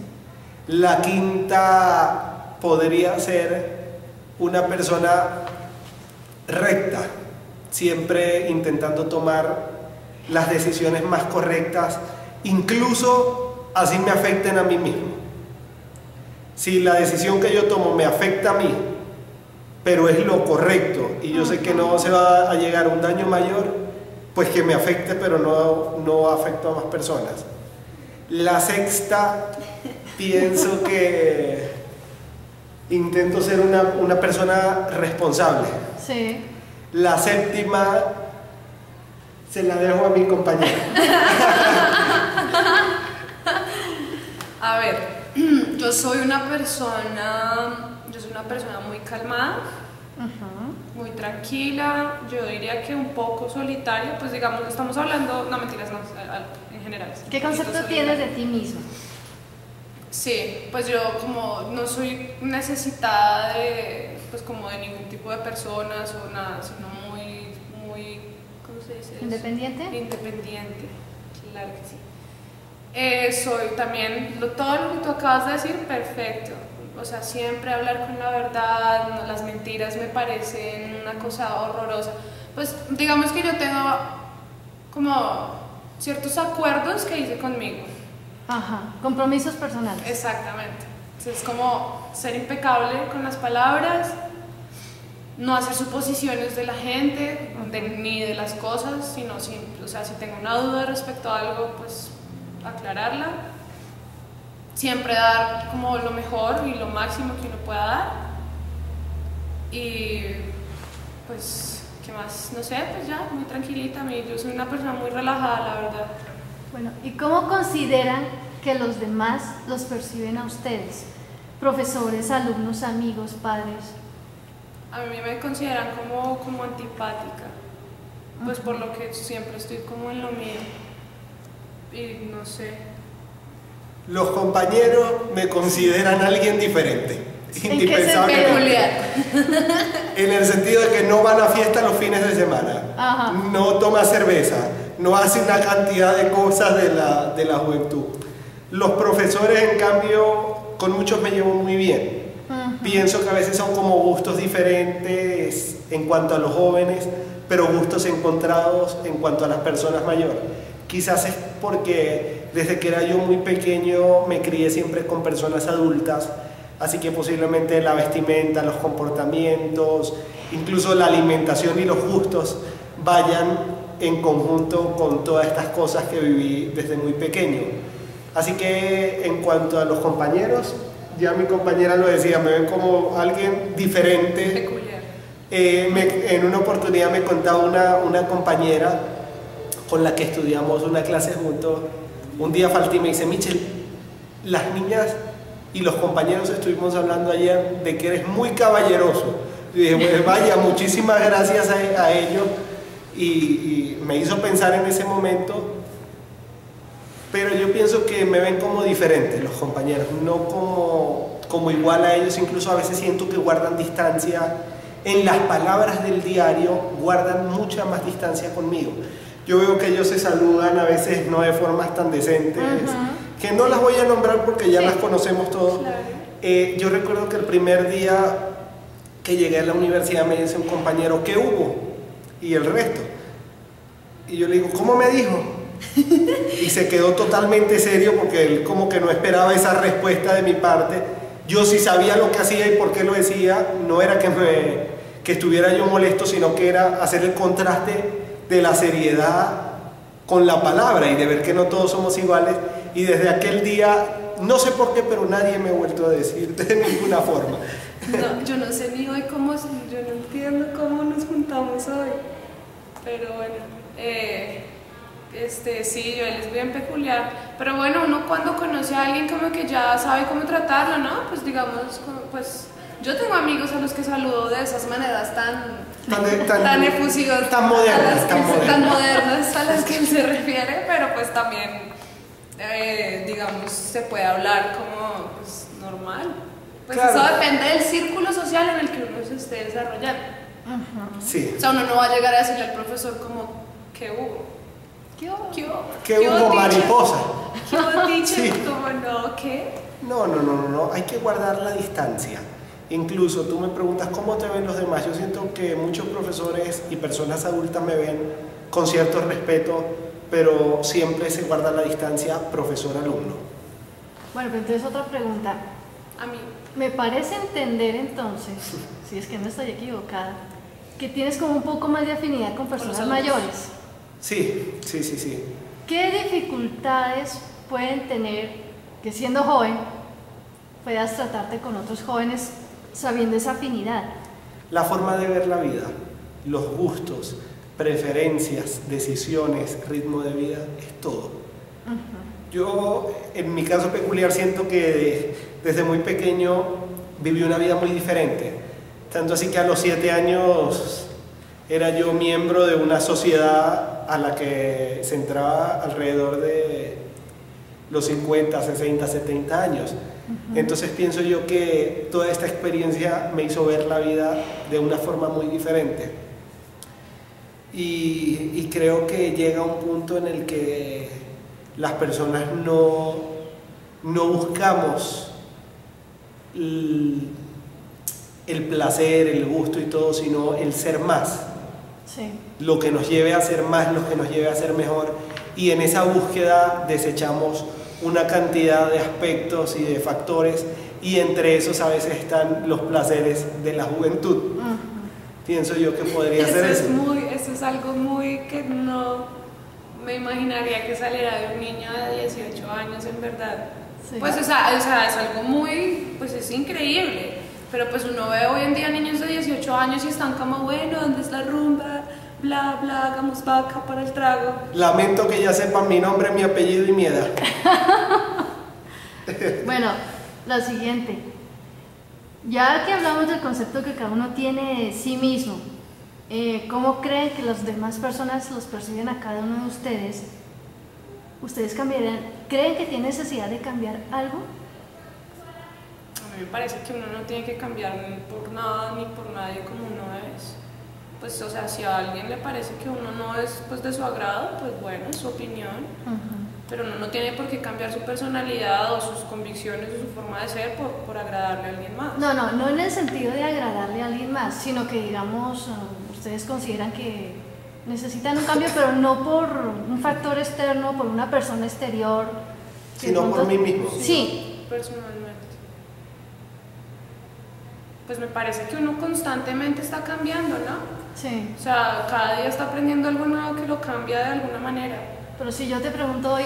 La quinta podría ser una persona recta, siempre intentando tomar las decisiones más correctas, incluso así me afecten a mí mismo. Si la decisión que yo tomo me afecta a mí, pero es lo correcto y yo sé que no se va a llegar a un daño mayor, pues que me afecte, pero no afecto a más personas. La sexta, pienso que intento ser una persona responsable. Sí. La séptima se la dejo a mi compañera. A ver, yo soy una persona muy calmada, muy tranquila, yo diría que un poco solitaria, pues digamos, estamos hablando, no mentiras, no, en general. ¿Qué concepto tienes de ti mismo? Sí, pues yo como no soy necesitada de, pues como de ningún tipo de personas o nada, sino muy, ¿cómo se dice eso? ¿Independiente? Independiente, claro que sí. Soy también, todo lo que tú acabas de decir, perfecto. O sea, siempre hablar con la verdad, no, las mentiras me parecen una cosa horrorosa. Pues digamos que yo tengo como ciertos acuerdos que hice conmigo. Ajá, compromisos personales. Exactamente. Entonces, es como ser impecable con las palabras, no hacer suposiciones de la gente ni de las cosas, sino simple. O sea, si tengo una duda respecto a algo, pues aclararla. Siempre dar como lo mejor y lo máximo que uno pueda dar. Y pues, ¿qué más? No sé, pues ya, muy tranquilita. Yo soy una persona muy relajada, la verdad. Bueno, ¿y cómo consideran que los demás los perciben a ustedes? Profesores, alumnos, amigos, padres. A mí me consideran como antipática, pues por lo que siempre estoy como en lo mío. Y no sé. Los compañeros me consideran alguien diferente, indispensable. Peculiar. En el sentido de que no van a fiesta los fines de semana, Ajá. no toma cerveza, no hace una cantidad de cosas de la juventud. Los profesores, en cambio, con muchos me llevo muy bien. Pienso que a veces son como gustos diferentes en cuanto a los jóvenes, pero gustos encontrados en cuanto a las personas mayores. Quizás es porque desde que era yo muy pequeño me crié siempre con personas adultas, así que posiblemente la vestimenta, los comportamientos, incluso la alimentación y los gustos vayan en conjunto con todas estas cosas que viví desde muy pequeño. Así que en cuanto a los compañeros, ya mi compañera lo decía, me ven como alguien diferente. Peculiar. En una oportunidad me contaba una compañera con la que estudiamos una clase juntos. Un día falté y me dice: Michel, las niñas y los compañeros estuvimos hablando ayer de que eres muy caballeroso. Y dije: pues vaya, muchísimas gracias a ellos. Y me hizo pensar en ese momento. Pero yo pienso que me ven como diferentes los compañeros, no como igual a ellos. Incluso a veces siento que guardan distancia. En las palabras del diario guardan mucha más distancia conmigo. Yo veo que ellos se saludan a veces no de formas tan decentes, que no las voy a nombrar porque ya las conocemos todos. Claro. Yo recuerdo que el primer día que llegué a la universidad me dice un compañero: ¿qué hubo? Y el resto. Y yo le digo: ¿cómo me dijo? Y se quedó totalmente serio porque él como que no esperaba esa respuesta de mi parte. Yo sí sabía lo que hacía y por qué lo decía. No era que estuviera yo molesto, sino que era hacer el contraste de la seriedad con la palabra y de ver que no todos somos iguales. Y desde aquel día, no sé por qué, pero nadie me ha vuelto a decir de ninguna forma. No, yo no sé ni hoy cómo, yo no entiendo cómo nos juntamos hoy, pero bueno, sí, yo él es bien peculiar, pero bueno, uno cuando conoce a alguien como que ya sabe cómo tratarlo, ¿no? Pues digamos, pues yo tengo amigos a los que saludo de esas maneras tan efusivas, tan modernas a las que él se refiere, pero pues también, digamos, se puede hablar como pues, normal. Pues claro. Eso depende del círculo social en el que uno se esté desarrollando. Sí. O sea, uno no va a llegar a decirle al profesor como, ¿qué hubo? ¿Qué hubo? ¿Qué hubo, mariposa? ¿Qué hubo, teacher? Sí. Como, no, ¿qué? No, hay que guardar la distancia. Incluso tú me preguntas cómo te ven los demás. Yo siento que muchos profesores y personas adultas me ven con cierto respeto, pero siempre se guarda la distancia profesor-alumno. Bueno, pero entonces otra pregunta. A mí. Me parece entender entonces, si es que no estoy equivocada, que tienes como un poco más de afinidad con personas mayores. Sí. ¿Qué dificultades pueden tener que siendo joven puedas tratarte con otros jóvenes sabiendo esa afinidad? La forma de ver la vida, los gustos, preferencias, decisiones, ritmo de vida, es todo. Yo, en mi caso peculiar, siento que desde muy pequeño viví una vida muy diferente. Tanto así que a los 7 años era yo miembro de una sociedad a la que se entraba alrededor de los 50, 60, 70 años. Entonces pienso yo que toda esta experiencia me hizo ver la vida de una forma muy diferente. Y creo que llega un punto en el que las personas no buscamos el placer, el gusto y todo, sino el ser más. Sí. Lo que nos lleve a ser más, lo que nos lleve a ser mejor. Y en esa búsqueda desechamos una cantidad de aspectos y de factores, y entre esos a veces están los placeres de la juventud. Pienso yo que podría ser eso. Eso es algo muy que no me imaginaría que saliera de un niño de 18 años, en verdad. Sí. Pues, o sea, es algo muy, pues es increíble. Pero pues uno ve hoy en día niños de 18 años y están como, bueno, ¿dónde es la rumba? Bla, bla, hagamos vaca para el trago. Lamento que ya sepan mi nombre, mi apellido y mi edad. Bueno, lo siguiente. Ya que hablamos del concepto que cada uno tiene de sí mismo, ¿cómo creen que las demás personas los perciben a cada uno de ustedes? ¿Ustedes cambiarán? ¿Creen que tiene necesidad de cambiar algo? A mí me parece que uno no tiene que cambiar ni por nada ni por nadie como uno es. Pues, o sea, si a alguien le parece que uno no es pues, de su agrado, pues bueno, es su opinión. Pero uno no tiene por qué cambiar su personalidad o sus convicciones o su forma de ser por agradarle a alguien más. No en el sentido de agradarle a alguien más, sino que, digamos, ustedes consideran que necesitan un cambio, pero no por un factor externo, por una persona exterior. Sino por mí mismo. Sí. Personalmente. Pues me parece que uno constantemente está cambiando, ¿no? Sí. O sea, cada día está aprendiendo algo nuevo que lo cambia de alguna manera. Pero si yo te pregunto hoy,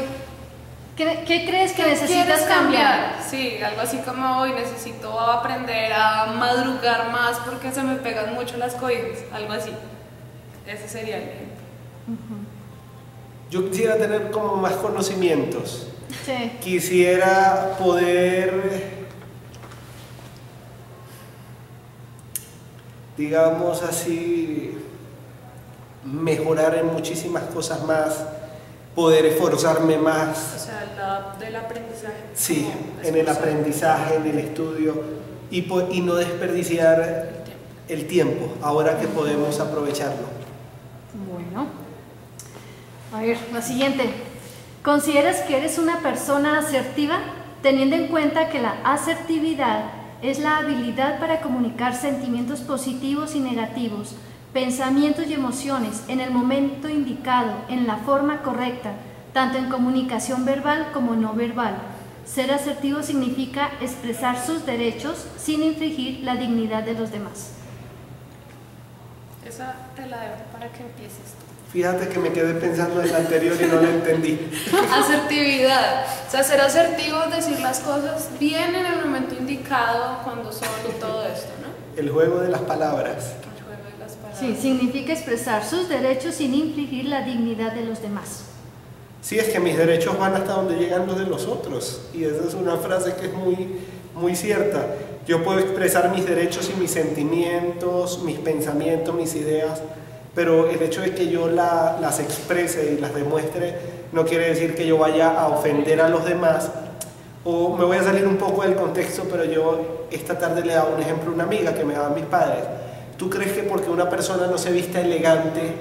¿qué crees que ¿Qué necesitas quieres cambiar? Sí, algo así como hoy necesito aprender a madrugar más porque se me pegan mucho las cobijas, algo así. Ese sería el ejemplo. Yo quisiera tener como más conocimientos. Sí. Quisiera poder, digamos así, mejorar en muchísimas cosas más, poder esforzarme más. O sea, del aprendizaje. Sí, en el aprendizaje, en el estudio, y no desperdiciar el tiempo, ahora que podemos aprovecharlo. Bueno. A ver, la siguiente. ¿Consideras que eres una persona asertiva, teniendo en cuenta que la asertividad es la habilidad para comunicar sentimientos positivos y negativos, pensamientos y emociones en el momento indicado, en la forma correcta, tanto en comunicación verbal como no verbal? Ser asertivo significa expresar sus derechos sin infringir la dignidad de los demás. Esa te la dejo para que empieces tú. Fíjate que me quedé pensando en la anterior y no la entendí. Asertividad. O sea, ser asertivo es decir las cosas bien en el momento indicado, cuando son y todo esto, ¿no? El juego de las palabras. El juego de las palabras. Sí, significa expresar sus derechos sin infringir la dignidad de los demás. Sí, es que mis derechos van hasta donde llegan los de los otros. Y esa es una frase que es muy cierta. Yo puedo expresar mis derechos y mis sentimientos, mis pensamientos, mis ideas, pero el hecho de que yo las exprese y las demuestre no quiere decir que yo vaya a ofender a los demás. O me voy a salir un poco del contexto, pero yo esta tarde le daba un ejemplo a una amiga que me daban mis padres. ¿Tú crees que porque una persona no se vista elegante,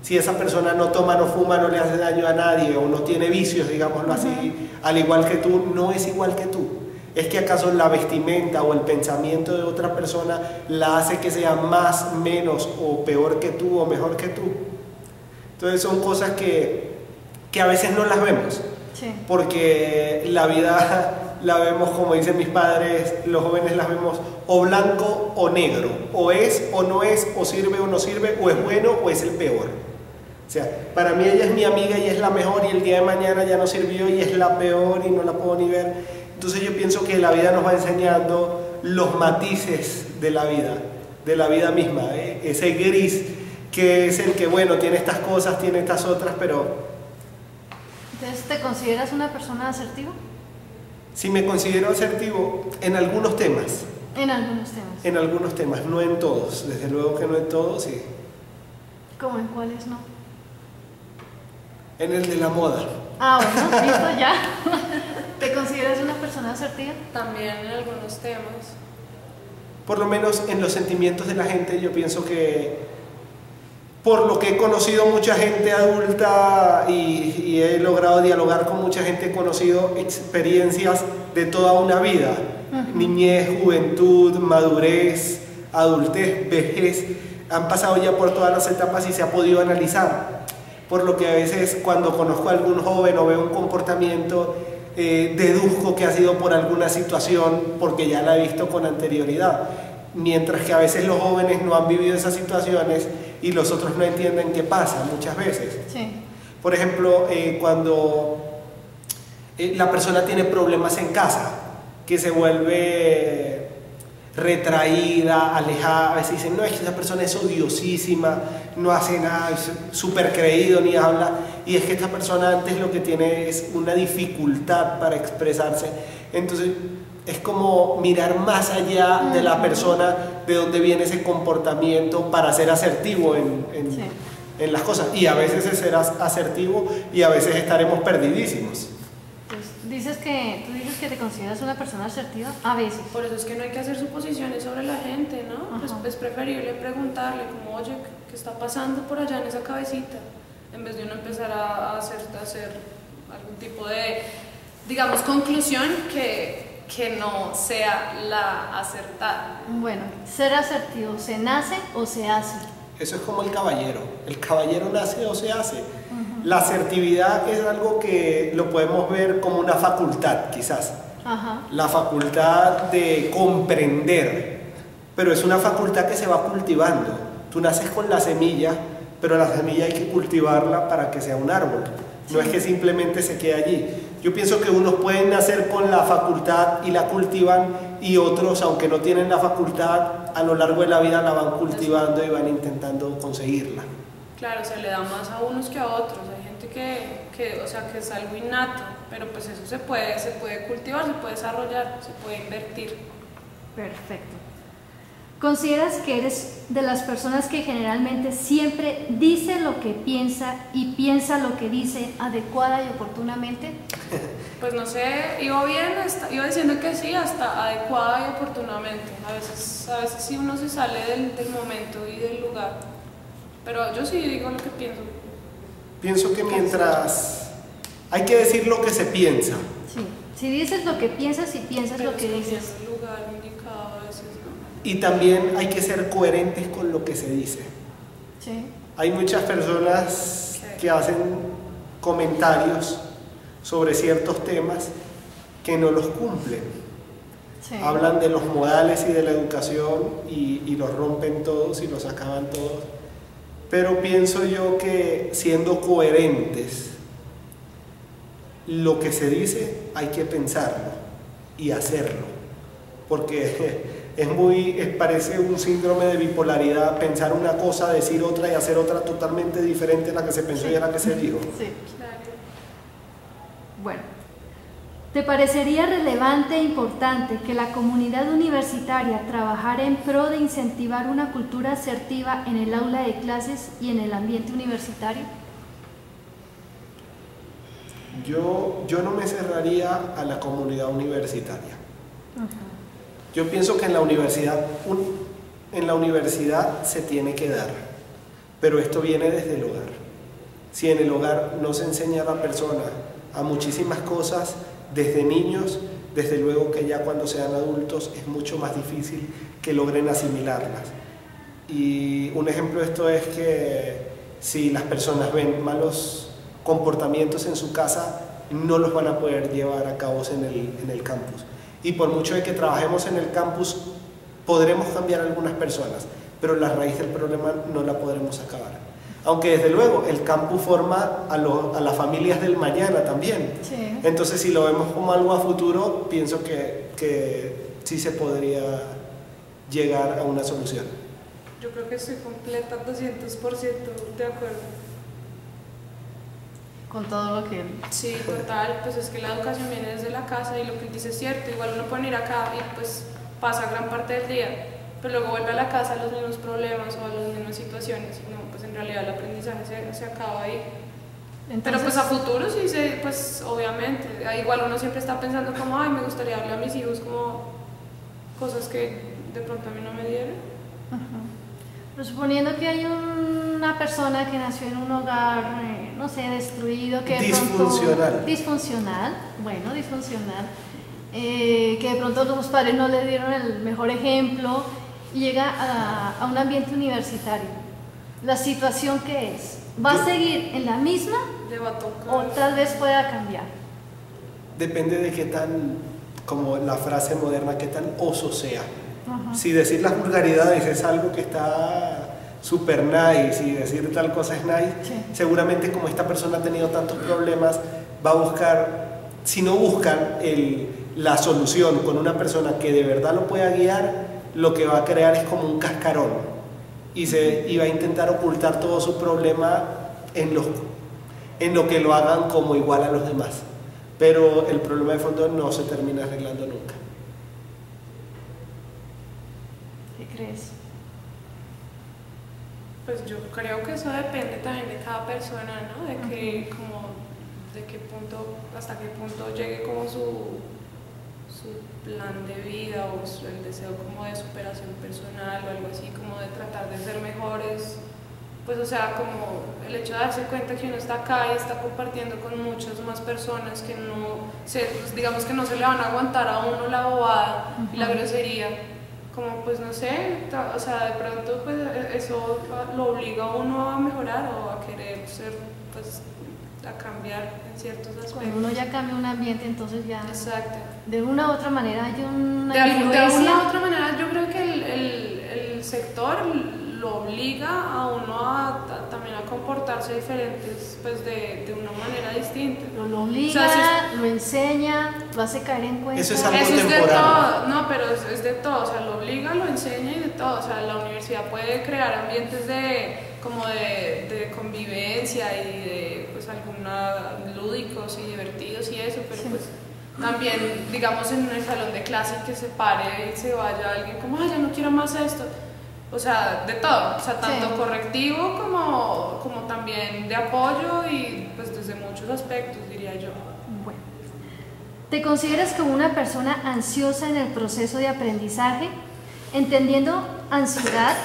si esa persona no toma, no fuma, no le hace daño a nadie o no tiene vicios, digámoslo así, al igual que tú, no es igual que tú? ¿Es que acaso la vestimenta o el pensamiento de otra persona la hace que sea más, menos o peor que tú o mejor que tú? Entonces son cosas que a veces no las vemos, Sí. porque la vida la vemos, como dicen mis padres, los jóvenes las vemos o blanco o negro, o es o no es, o sirve o no sirve, o es bueno o es el peor. O sea, para mí ella es mi amiga y es la mejor, y el día de mañana ya no sirvió y es la peor y no la puedo ni ver. Entonces yo pienso que la vida nos va enseñando los matices de la vida misma, ese gris que es el que, bueno, tiene estas cosas, tiene estas otras, pero Entonces, ¿te consideras una persona asertiva? si me considero asertivo en algunos temas, En algunos temas. en algunos temas, no en todos, desde luego que no en todos, sí. ¿Cómo en cuáles no? En el de la moda. Ah, bueno, listo ya. ¿Te consideras una persona asertiva? También en algunos temas. Por lo menos en los sentimientos de la gente, yo pienso que por lo que he conocido mucha gente adulta y he logrado dialogar con mucha gente, he conocido experiencias de toda una vida, niñez, juventud, madurez, adultez, vejez, han pasado ya por todas las etapas y se ha podido analizar. Por lo que a veces cuando conozco a algún joven o veo un comportamiento, deduzco que ha sido por alguna situación porque ya la he visto con anterioridad, mientras que a veces los jóvenes no han vivido esas situaciones y los otros no entienden qué pasa muchas veces. Sí. Por ejemplo, cuando la persona tiene problemas en casa, que se vuelve retraída, alejada, a veces dicen, no, es que esa persona es odiosísima, no hace nada, es súper creído, ni habla, y es que esta persona antes lo que tiene es una dificultad para expresarse. Entonces es como mirar más allá de la persona, de dónde viene ese comportamiento para ser asertivo en las cosas, y a veces serás asertivo y a veces estaremos perdidísimos. Tú dices que te consideras una persona asertiva a veces. Por eso es que no hay que hacer suposiciones sobre la gente, ¿no? Pues es preferible preguntarle como, oye, ¿qué está pasando por allá en esa cabecita? En vez de uno empezar a hacer algún tipo de, digamos, conclusión que no sea la acertada. Bueno, ser asertivo, ¿se nace o se hace? Eso es como el caballero nace o se hace. La asertividad es algo que lo podemos ver como una facultad, quizás. La facultad de comprender, pero es una facultad que se va cultivando. Tú naces con la semilla, pero la semilla hay que cultivarla para que sea un árbol. No es que simplemente se quede allí. Yo pienso que unos pueden nacer con la facultad y la cultivan, y otros, aunque no tienen la facultad, a lo largo de la vida la van cultivando y van intentando conseguirla. Claro, se le da más a unos que a otros. Hay gente que es algo innato, pero pues eso se puede cultivar, se puede desarrollar, se puede invertir. Perfecto. ¿Consideras que eres de las personas que generalmente siempre dice lo que piensa y piensa lo que dice adecuada y oportunamente? Pues no sé, iba diciendo que sí, hasta adecuada y oportunamente. A veces sí uno se sale del momento y del lugar, pero yo sí digo lo que pienso. Pienso que mientras hay que decir lo que se piensa. Sí, si dices lo que piensas y piensas lo que dices. El lugar indicado a veces, ¿no? Y también hay que ser coherentes con lo que se dice. Sí. Hay muchas personas que hacen comentarios sobre ciertos temas que no los cumplen. Sí. Hablan de los modales y de la educación y los rompen todos y los acaban todos. Pero pienso yo que siendo coherentes, lo que se dice hay que pensarlo y hacerlo, porque parece un síndrome de bipolaridad, pensar una cosa, decir otra y hacer otra totalmente diferente a la que se pensó y a la que se dijo. Sí. Claro. Bueno, ¿te parecería relevante e importante que la comunidad universitaria trabajara en pro de incentivar una cultura asertiva en el aula de clases y en el ambiente universitario? Yo no me cerraría a la comunidad universitaria. Yo pienso que en la universidad se tiene que dar, pero esto viene desde el hogar. Si en el hogar no se enseña a la persona a muchísimas cosas desde niños, desde luego que ya cuando sean adultos es mucho más difícil que logren asimilarlas. Y un ejemplo de esto es que si las personas ven malos comportamientos en su casa, no los van a poder llevar a cabo en el campus. Y por mucho de que trabajemos en el campus, podremos cambiar a algunas personas, pero la raíz del problema no la podremos acabar. Aunque desde luego el campus forma a las familias del mañana también. Sí. Entonces si lo vemos como algo a futuro, pienso que sí se podría llegar a una solución. Yo creo que estoy completa 200% de acuerdo. Con todo lo que... Sí, total, pues es que la educación viene desde la casa y lo que él dice es cierto, igual uno puede ir acá y pues pasa gran parte del día, pero luego vuelve a la casa a los mismos problemas o a las mismas situaciones y no, pues en realidad el aprendizaje se acaba ahí. Entonces, pero pues a futuro sí, pues obviamente, igual uno siempre está pensando como, ay, me gustaría darle a mis hijos como cosas que de pronto a mí no me dieron. Pero suponiendo que hay una persona que nació en un hogar, no sé, destruido, que disfuncional. Disfuncional, que de pronto los padres no le dieron el mejor ejemplo y llega a un ambiente universitario. ¿La situación qué es? ¿Va a seguir en la misma o tal vez pueda cambiar? Depende de qué tan, como la frase moderna, qué tan oso sea. Si decir las vulgaridades es algo que está super nice y decir tal cosa es nice, sí. Seguramente como esta persona ha tenido tantos problemas, va a buscar, si no buscan la solución con una persona que de verdad lo pueda guiar, lo que va a crear es como un cascarón y va a intentar ocultar todo su problema en lo que lo hagan como igual a los demás, pero el problema de fondo no se termina arreglando nunca. ¿Qué crees? Pues yo creo que eso depende también de cada persona, ¿no? De que de qué punto, hasta qué punto llegue como su plan de vida o el deseo como de superación personal o algo así, como de tratar de ser mejores. Pues o sea, como el hecho de darse cuenta que uno está acá y está compartiendo con muchas más personas que digamos que no se le van a aguantar a uno la bobada y la grosería. Como pues no sé, o sea, de pronto pues eso lo obliga a uno a mejorar o a querer ser, pues a cambiar en ciertos aspectos. Cuando uno ya cambia un ambiente, entonces ya... Exacto. De una u otra manera hay una de alguna u otra manera yo creo que el sector lo obliga a uno también a comportarse diferentes, pues de una manera distinta. Lo obliga, o sea, lo enseña, lo hace caer en cuenta. Eso es algo temporal. Es de todo, no, pero es de todo, o sea, lo obliga, lo enseña y de todo. O sea, la universidad puede crear ambientes de convivencia y de pues lúdicos y divertidos y eso, pero sí. Pues también, digamos, en el salón de clase que se pare y se vaya alguien como, ay, ya no quiero más esto. O sea, de todo, o sea, tanto sí. Correctivo como también de apoyo y pues desde muchos aspectos, diría yo. Bueno, ¿te consideras como una persona ansiosa en el proceso de aprendizaje, entendiendo ansiedad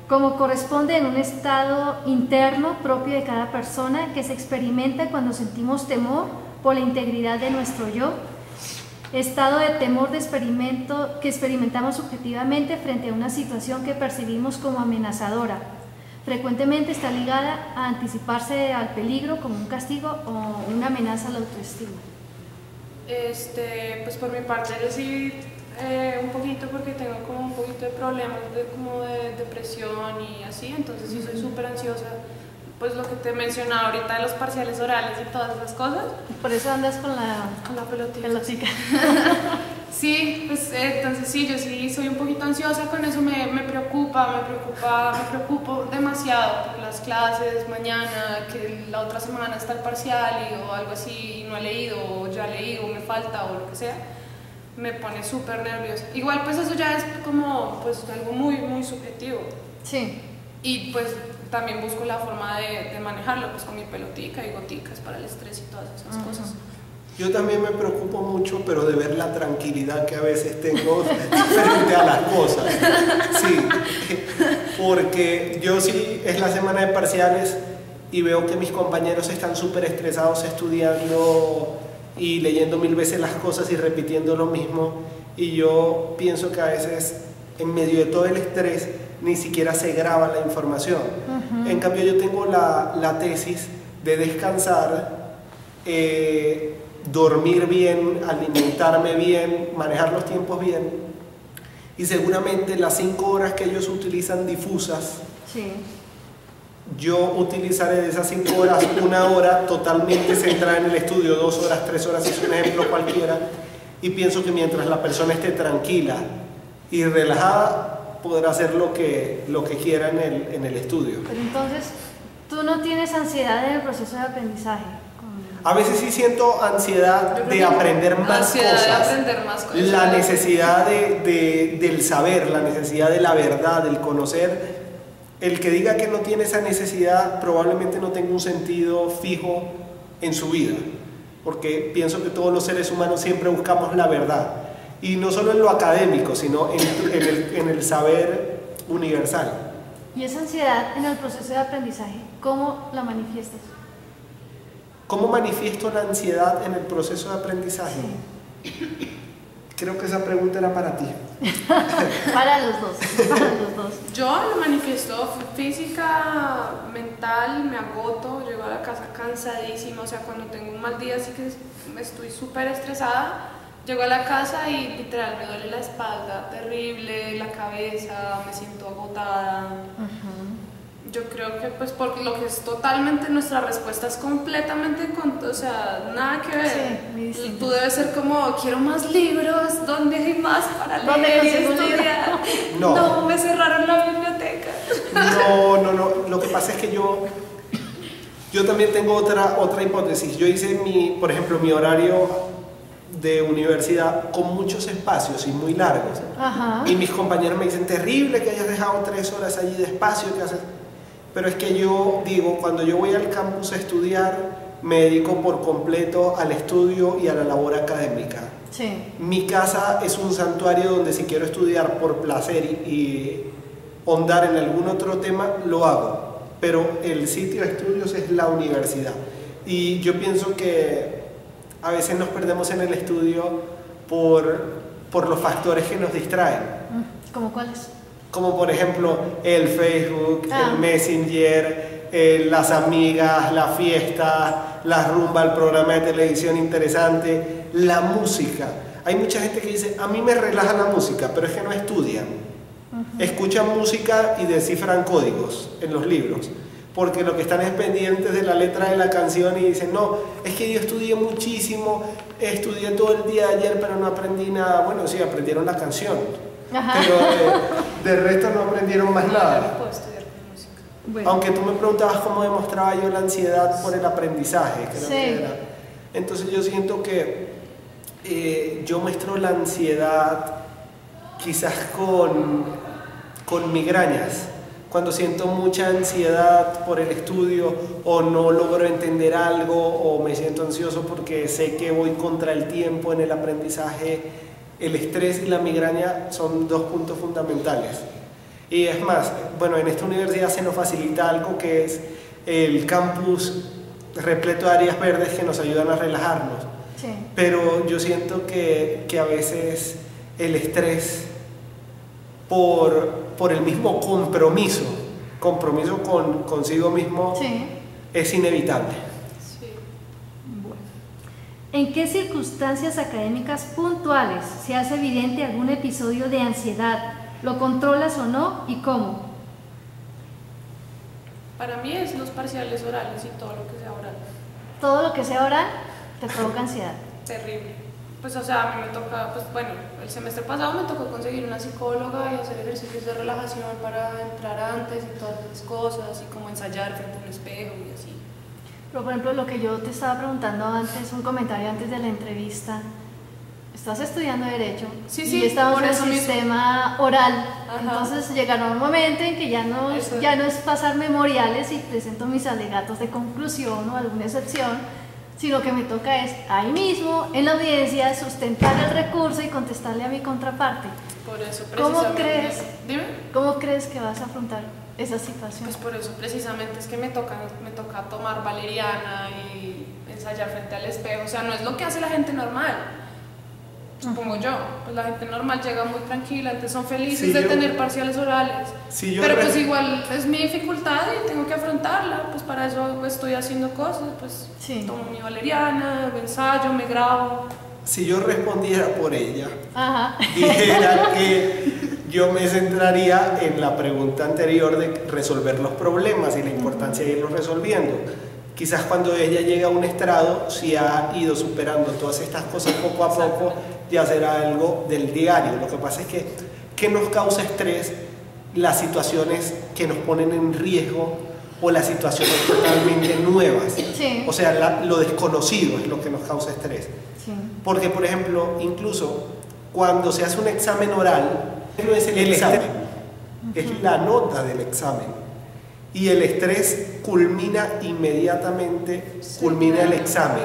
como corresponde en un estado interno propio de cada persona que se experimenta cuando sentimos temor por la integridad de nuestro yo? Estado de temor que experimentamos subjetivamente frente a una situación que percibimos como amenazadora. Frecuentemente está ligada a anticiparse al peligro como un castigo o una amenaza a la autoestima. Pues por mi parte yo sí un poquito, porque tengo como un poquito de problemas como de depresión y así, entonces sí soy súper ansiosa. Pues lo que te mencionaba ahorita de los parciales orales y todas esas cosas. Por eso andas con la pelotica. Sí, pues entonces sí, yo sí soy un poquito ansiosa con eso, me preocupo demasiado por las clases, mañana, que la otra semana está el parcial o algo así, y no he leído, o ya leí, o me falta, o lo que sea, me pone súper nerviosa. Igual pues eso ya es como pues algo muy, muy subjetivo. Sí. Y pues también busco la forma de manejarlo, pues con mi pelotica y goticas para el estrés y todas esas cosas. Yo también me preocupo mucho, pero de ver la tranquilidad que a veces tengo frente a las cosas. Sí, porque yo sí, es la semana de parciales y veo que mis compañeros están súper estresados estudiando y leyendo 1000 veces las cosas y repitiendo lo mismo, y yo pienso que a veces en medio de todo el estrés ni siquiera se graba la información. En cambio yo tengo la tesis de descansar, dormir bien, alimentarme bien, manejar los tiempos bien, y seguramente las 5 horas que ellos utilizan difusas, Sí. yo utilizaré de esas 5 horas 1 hora totalmente centrada en el estudio, 2 horas, 3 horas, es un ejemplo cualquiera, y pienso que mientras la persona esté tranquila y relajada, podrá hacer lo que quiera en el estudio. Pero entonces, tú no tienes ansiedad en el proceso de aprendizaje. A veces sí siento ansiedad de aprender más cosas, la necesidad del saber, la necesidad de la verdad, del conocer. El que diga que no tiene esa necesidad probablemente no tenga un sentido fijo en su vida, porque pienso que todos los seres humanos siempre buscamos la verdad, y no solo en lo académico, sino en el saber universal. ¿Y esa ansiedad en el proceso de aprendizaje, cómo la manifiestas? ¿Cómo manifiesto la ansiedad en el proceso de aprendizaje? Sí. Creo que esa pregunta era para ti. Para los dos, para los dos. Yo lo manifiesto física, mental, me agoto, llego a la casa cansadísima, o sea, cuando tengo un mal día, así que estoy súper estresada, llego a la casa y literal me duele la espalda, terrible, la cabeza, me siento agotada. Yo creo que pues por lo que es totalmente, nuestra respuesta es completamente, o sea, nada que ver. Sí, tú debes ser como, quiero más libros, ¿dónde hay más para leer y estudiar? No, me cerraron la biblioteca. No, lo que pasa es que yo también tengo otra hipótesis. Yo hice por ejemplo, mi horario de universidad con muchos espacios y muy largos. Y mis compañeros me dicen, terrible que hayas dejado 3 horas allí de espacio, que haces. Pero es que yo digo, cuando yo voy al campus a estudiar, me dedico por completo al estudio y a la labor académica. Sí. Mi casa es un santuario donde si quiero estudiar por placer y ahondar en algún otro tema, lo hago. Pero el sitio de estudios es la universidad. Y yo pienso que a veces nos perdemos en el estudio por los factores que nos distraen. ¿Cómo cuáles? Como por ejemplo el Facebook, el Messenger, las amigas, la fiesta, la rumba, el programa de televisión interesante, la música. Hay mucha gente que dice, a mí me relaja la música, pero es que no estudian. Escuchan música y descifran códigos en los libros, porque lo que están es pendientes de la letra de la canción y dicen, no, es que yo estudié muchísimo, estudié todo el día de ayer, pero no aprendí nada. Bueno, sí, aprendieron la canción. Pero de resto no aprendieron más nada. Yo no puedo estudiar con música. Bueno. Aunque tú me preguntabas cómo demostraba yo la ansiedad por el aprendizaje, creo que era. Entonces yo siento que yo muestro la ansiedad quizás con migrañas. Cuando siento mucha ansiedad por el estudio o no logro entender algo o me siento ansioso porque sé que voy contra el tiempo en el aprendizaje, el estrés y la migraña son 2 puntos fundamentales. Y es más, bueno, en esta universidad se nos facilita algo que es el campus repleto de áreas verdes que nos ayudan a relajarnos. Sí. Pero yo siento que a veces el estrés por el mismo compromiso consigo mismo, es inevitable. ¿En qué circunstancias académicas puntuales se hace evidente algún episodio de ansiedad? ¿Lo controlas o no? ¿Y cómo? Para mí es los parciales orales y todo lo que sea oral. ¿Todo lo que sea oral te provoca ansiedad? Terrible. Pues o sea, a mí me toca, pues bueno, el semestre pasado me tocó conseguir una psicóloga y hacer ejercicios de relajación para entrar antes y todas esas cosas y como ensayar frente a un espejo y así. Pero por ejemplo, lo que yo te estaba preguntando antes, un comentario antes de la entrevista, estás estudiando Derecho y estamos en el sistema oral. Entonces llegará un momento en que ya no es pasar memoriales y presento mis alegatos de conclusión o alguna excepción, sino que me toca es ahí mismo, en la audiencia, sustentar el recurso y contestarle a mi contraparte. Por eso, precisamente. ¿Cómo crees que vas a afrontar esa situación? Pues por eso precisamente es que me toca tomar valeriana y ensayar frente al espejo, o sea, no es lo que hace la gente normal, supongo yo, pues la gente normal llega muy tranquila, entonces son felices de tener parciales orales, pero pues igual es mi dificultad y tengo que afrontarla, pues para eso estoy haciendo cosas, pues tomo mi valeriana, me ensayo, me grabo. Si yo respondiera por ella, dijera que yo me centraría en la pregunta anterior de resolver los problemas y la importancia de irlos resolviendo. Quizás cuando ella llega a un estrado, si ha ido superando todas estas cosas poco a poco, ya será algo del diario. Lo que pasa es que, ¿qué nos causa estrés? Las situaciones que nos ponen en riesgo o las situaciones totalmente nuevas. O sea, lo desconocido es lo que nos causa estrés. Porque, por ejemplo, incluso cuando se hace un examen oral, no es el examen, es la nota del examen. Y el estrés culmina inmediatamente, culmina el examen.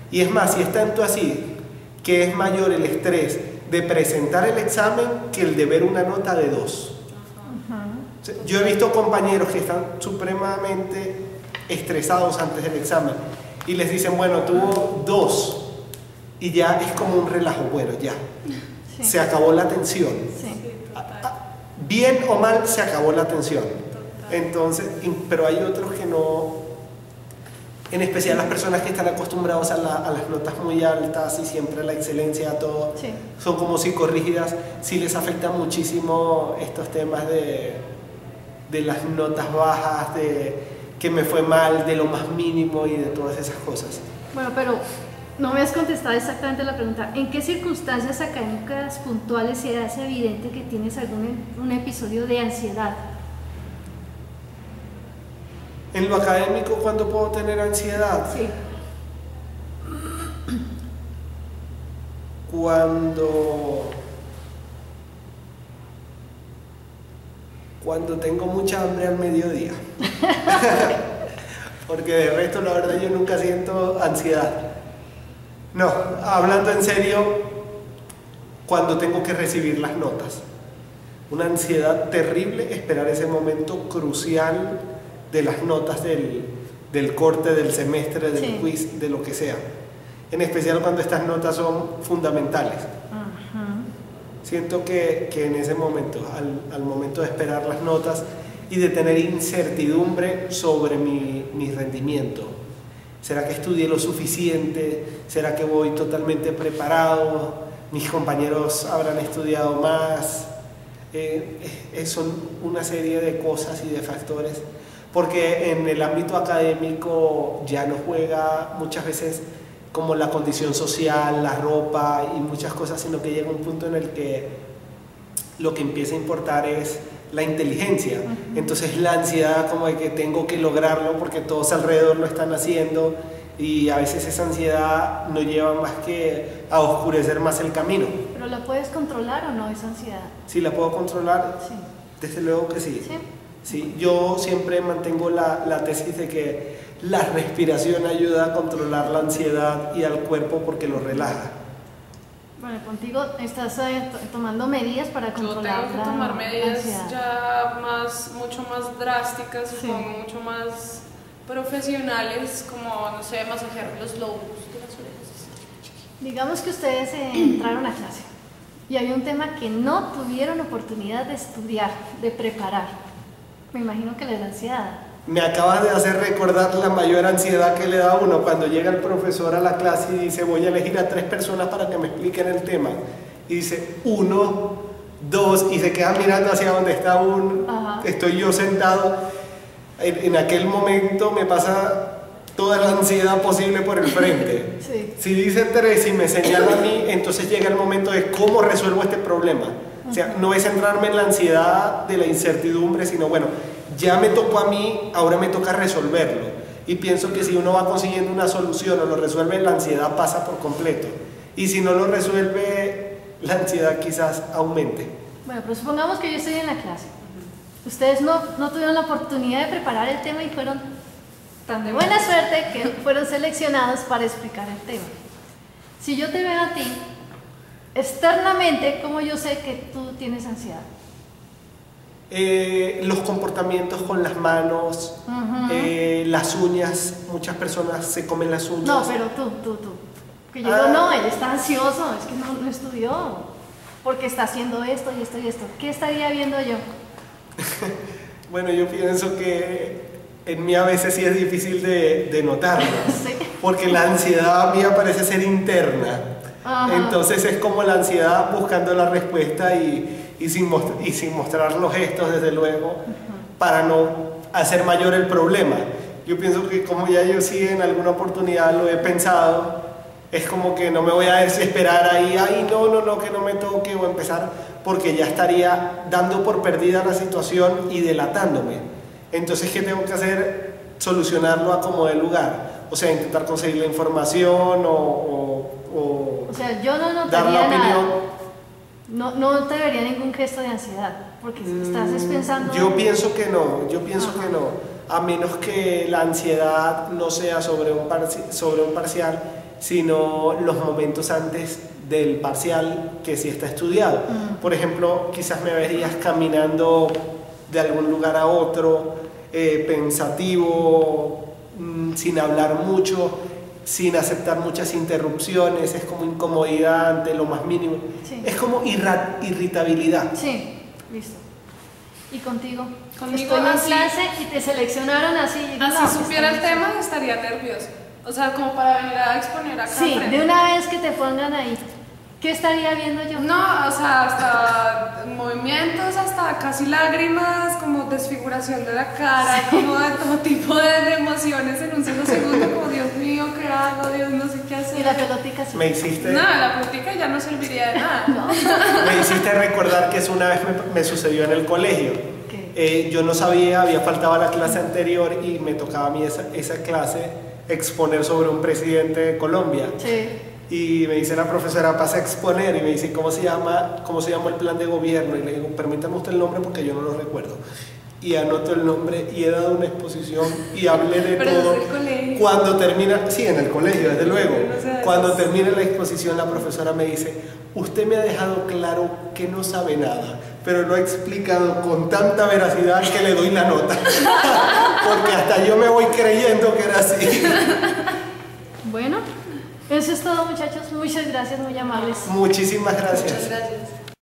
Y es más, si es tanto así, que es mayor el estrés de presentar el examen que el de ver una nota de 2. Yo he visto compañeros que están supremamente estresados antes del examen y les dicen, bueno, tuvo 2. Y ya es como un relajo, bueno, ya, se acabó la tensión. Bien o mal, se acabó la tensión. Entonces, pero hay otros que no, en especial las personas que están acostumbrados a las notas muy altas y siempre a la excelencia, a todo, son como psicorrígidas, sí les afecta muchísimo estos temas de las notas bajas, de que me fue mal, de lo más mínimo y de todas esas cosas. Bueno, pero no me has contestado exactamente la pregunta. ¿En qué circunstancias académicas puntuales se hace evidente que tienes un episodio de ansiedad? En lo académico, ¿cuándo puedo tener ansiedad? Cuando tengo mucha hambre al mediodía. Porque de resto, la verdad, yo nunca siento ansiedad. No, hablando en serio, cuando tengo que recibir las notas. Una ansiedad terrible, esperar ese momento crucial de las notas del corte, del semestre, del quiz, de lo que sea. En especial cuando estas notas son fundamentales. Siento que en ese momento, al momento de esperar las notas y de tener incertidumbre sobre mi rendimiento. ¿Será que estudié lo suficiente? ¿Será que voy totalmente preparado? ¿Mis compañeros habrán estudiado más? Son una serie de cosas y de factores. Porque en el ámbito académico ya no juega muchas veces como la condición social, la ropa y muchas cosas, sino que llega un punto en el que lo que empieza a importar es la inteligencia. Entonces la ansiedad como de que tengo que lograrlo porque todos alrededor lo están haciendo y a veces esa ansiedad no lleva más que a oscurecer más el camino. ¿Pero la puedes controlar o no, esa ansiedad? Sí, la puedo controlar. Desde luego que sí. Sí, yo siempre mantengo la tesis de que la respiración ayuda a controlar la ansiedad y al cuerpo porque lo relaja. Bueno, contigo estás tomando medidas para controlar. Yo tengo que tomar medidas ya mucho más drásticas, supongo, mucho más profesionales, como, no sé, masajear los lóbulos de las orejas. Digamos que ustedes entraron a clase y había un tema que no tuvieron oportunidad de estudiar, de preparar. Me imagino que les da ansiedad. Me acabas de hacer recordar la mayor ansiedad que le da a uno cuando llega el profesor a la clase y dice voy a elegir a 3 personas para que me expliquen el tema. Y dice 1, 2 y se queda mirando hacia donde está estoy yo sentado. En aquel momento me pasa toda la ansiedad posible por el frente. Si dice 3 y me señala a mí, entonces llega el momento de cómo resuelvo este problema. O sea, no es centrarme en la ansiedad de la incertidumbre, sino bueno, ya me tocó a mí, ahora me toca resolverlo. Y pienso que si uno va consiguiendo una solución o lo resuelve, la ansiedad pasa por completo. Y si no lo resuelve, la ansiedad quizás aumente. Bueno, pero supongamos que yo estoy en la clase. Ustedes no tuvieron la oportunidad de preparar el tema y fueron tan de buena suerte que fueron seleccionados para explicar el tema. Si yo te veo a ti, externamente, ¿cómo yo sé que tú tienes ansiedad? Los comportamientos con las manos, las uñas, muchas personas se comen las uñas. No, pero tú. Que yo digo, no, él está ansioso, es que no estudió, porque está haciendo esto y esto y esto. ¿Qué estaría viendo yo? Bueno, yo pienso que en mí a veces sí es difícil de notarlo, Sí. porque la ansiedad mía parece ser interna. Ajá. Entonces es como la ansiedad buscando la respuesta y sin mostrar los gestos, desde luego, para no hacer mayor el problema. Yo pienso que como ya yo sí en alguna oportunidad lo he pensado, es como que no me voy a desesperar ahí, ay no, que no me toque, o empezar, porque ya estaría dando por perdida la situación y delatándome. Entonces, ¿qué tengo que hacer? Solucionarlo a como de lugar. O sea, intentar conseguir la información O sea, yo no dar la notaría opinión. nada. No te vería ningún gesto de ansiedad, porque estás pensando... Yo pienso que no, que no. A menos que la ansiedad no sea sobre un parcial, sino los momentos antes del parcial que sí está estudiado. Por ejemplo, quizás me verías caminando de algún lugar a otro, pensativo, sin hablar mucho, sin aceptar muchas interrupciones, es como incomodidad ante lo más mínimo. Sí. Es como irritabilidad. Sí, listo. ¿Y contigo? Conmigo Estoy en así. clase y te seleccionaron así. Así supiera el tema, estaría nerviosa. O sea, como para venir a exponer acá. Sí, enfrente. de una vez que te pongan ahí. ¿Qué estaría viendo yo? No, o sea, hasta movimientos, hasta casi lágrimas, como desfiguración de la cara, como de todo tipo de emociones en un solo segundo, como Dios mío, ¿qué hago? Dios, no sé qué hacer. Y la pelotica así. Me hiciste, No, la plática ya no serviría de nada. No. me hiciste recordar que eso una vez me sucedió en el colegio. ¿Qué? Yo no sabía, había faltado a la clase anterior y me tocaba a mí esa clase exponer sobre un presidente de Colombia. Sí. Y me dice la profesora, pasa a exponer, y me dice, ¿cómo se llama el plan de gobierno? Y le digo, permítame usted el nombre porque yo no lo recuerdo. Y anoto el nombre y he dado una exposición y hablé de Pero todo. desde el colegio. Cuando termina, sí, en el colegio, desde luego. No sé, Cuando termina la exposición, la profesora me dice, usted me ha dejado claro que no sabe nada, pero lo ha explicado con tanta veracidad que le doy la nota. Porque hasta yo me voy creyendo que era así. Bueno, eso es todo, muchachos. Muchas gracias, muy amables. Muchísimas gracias. Muchas gracias.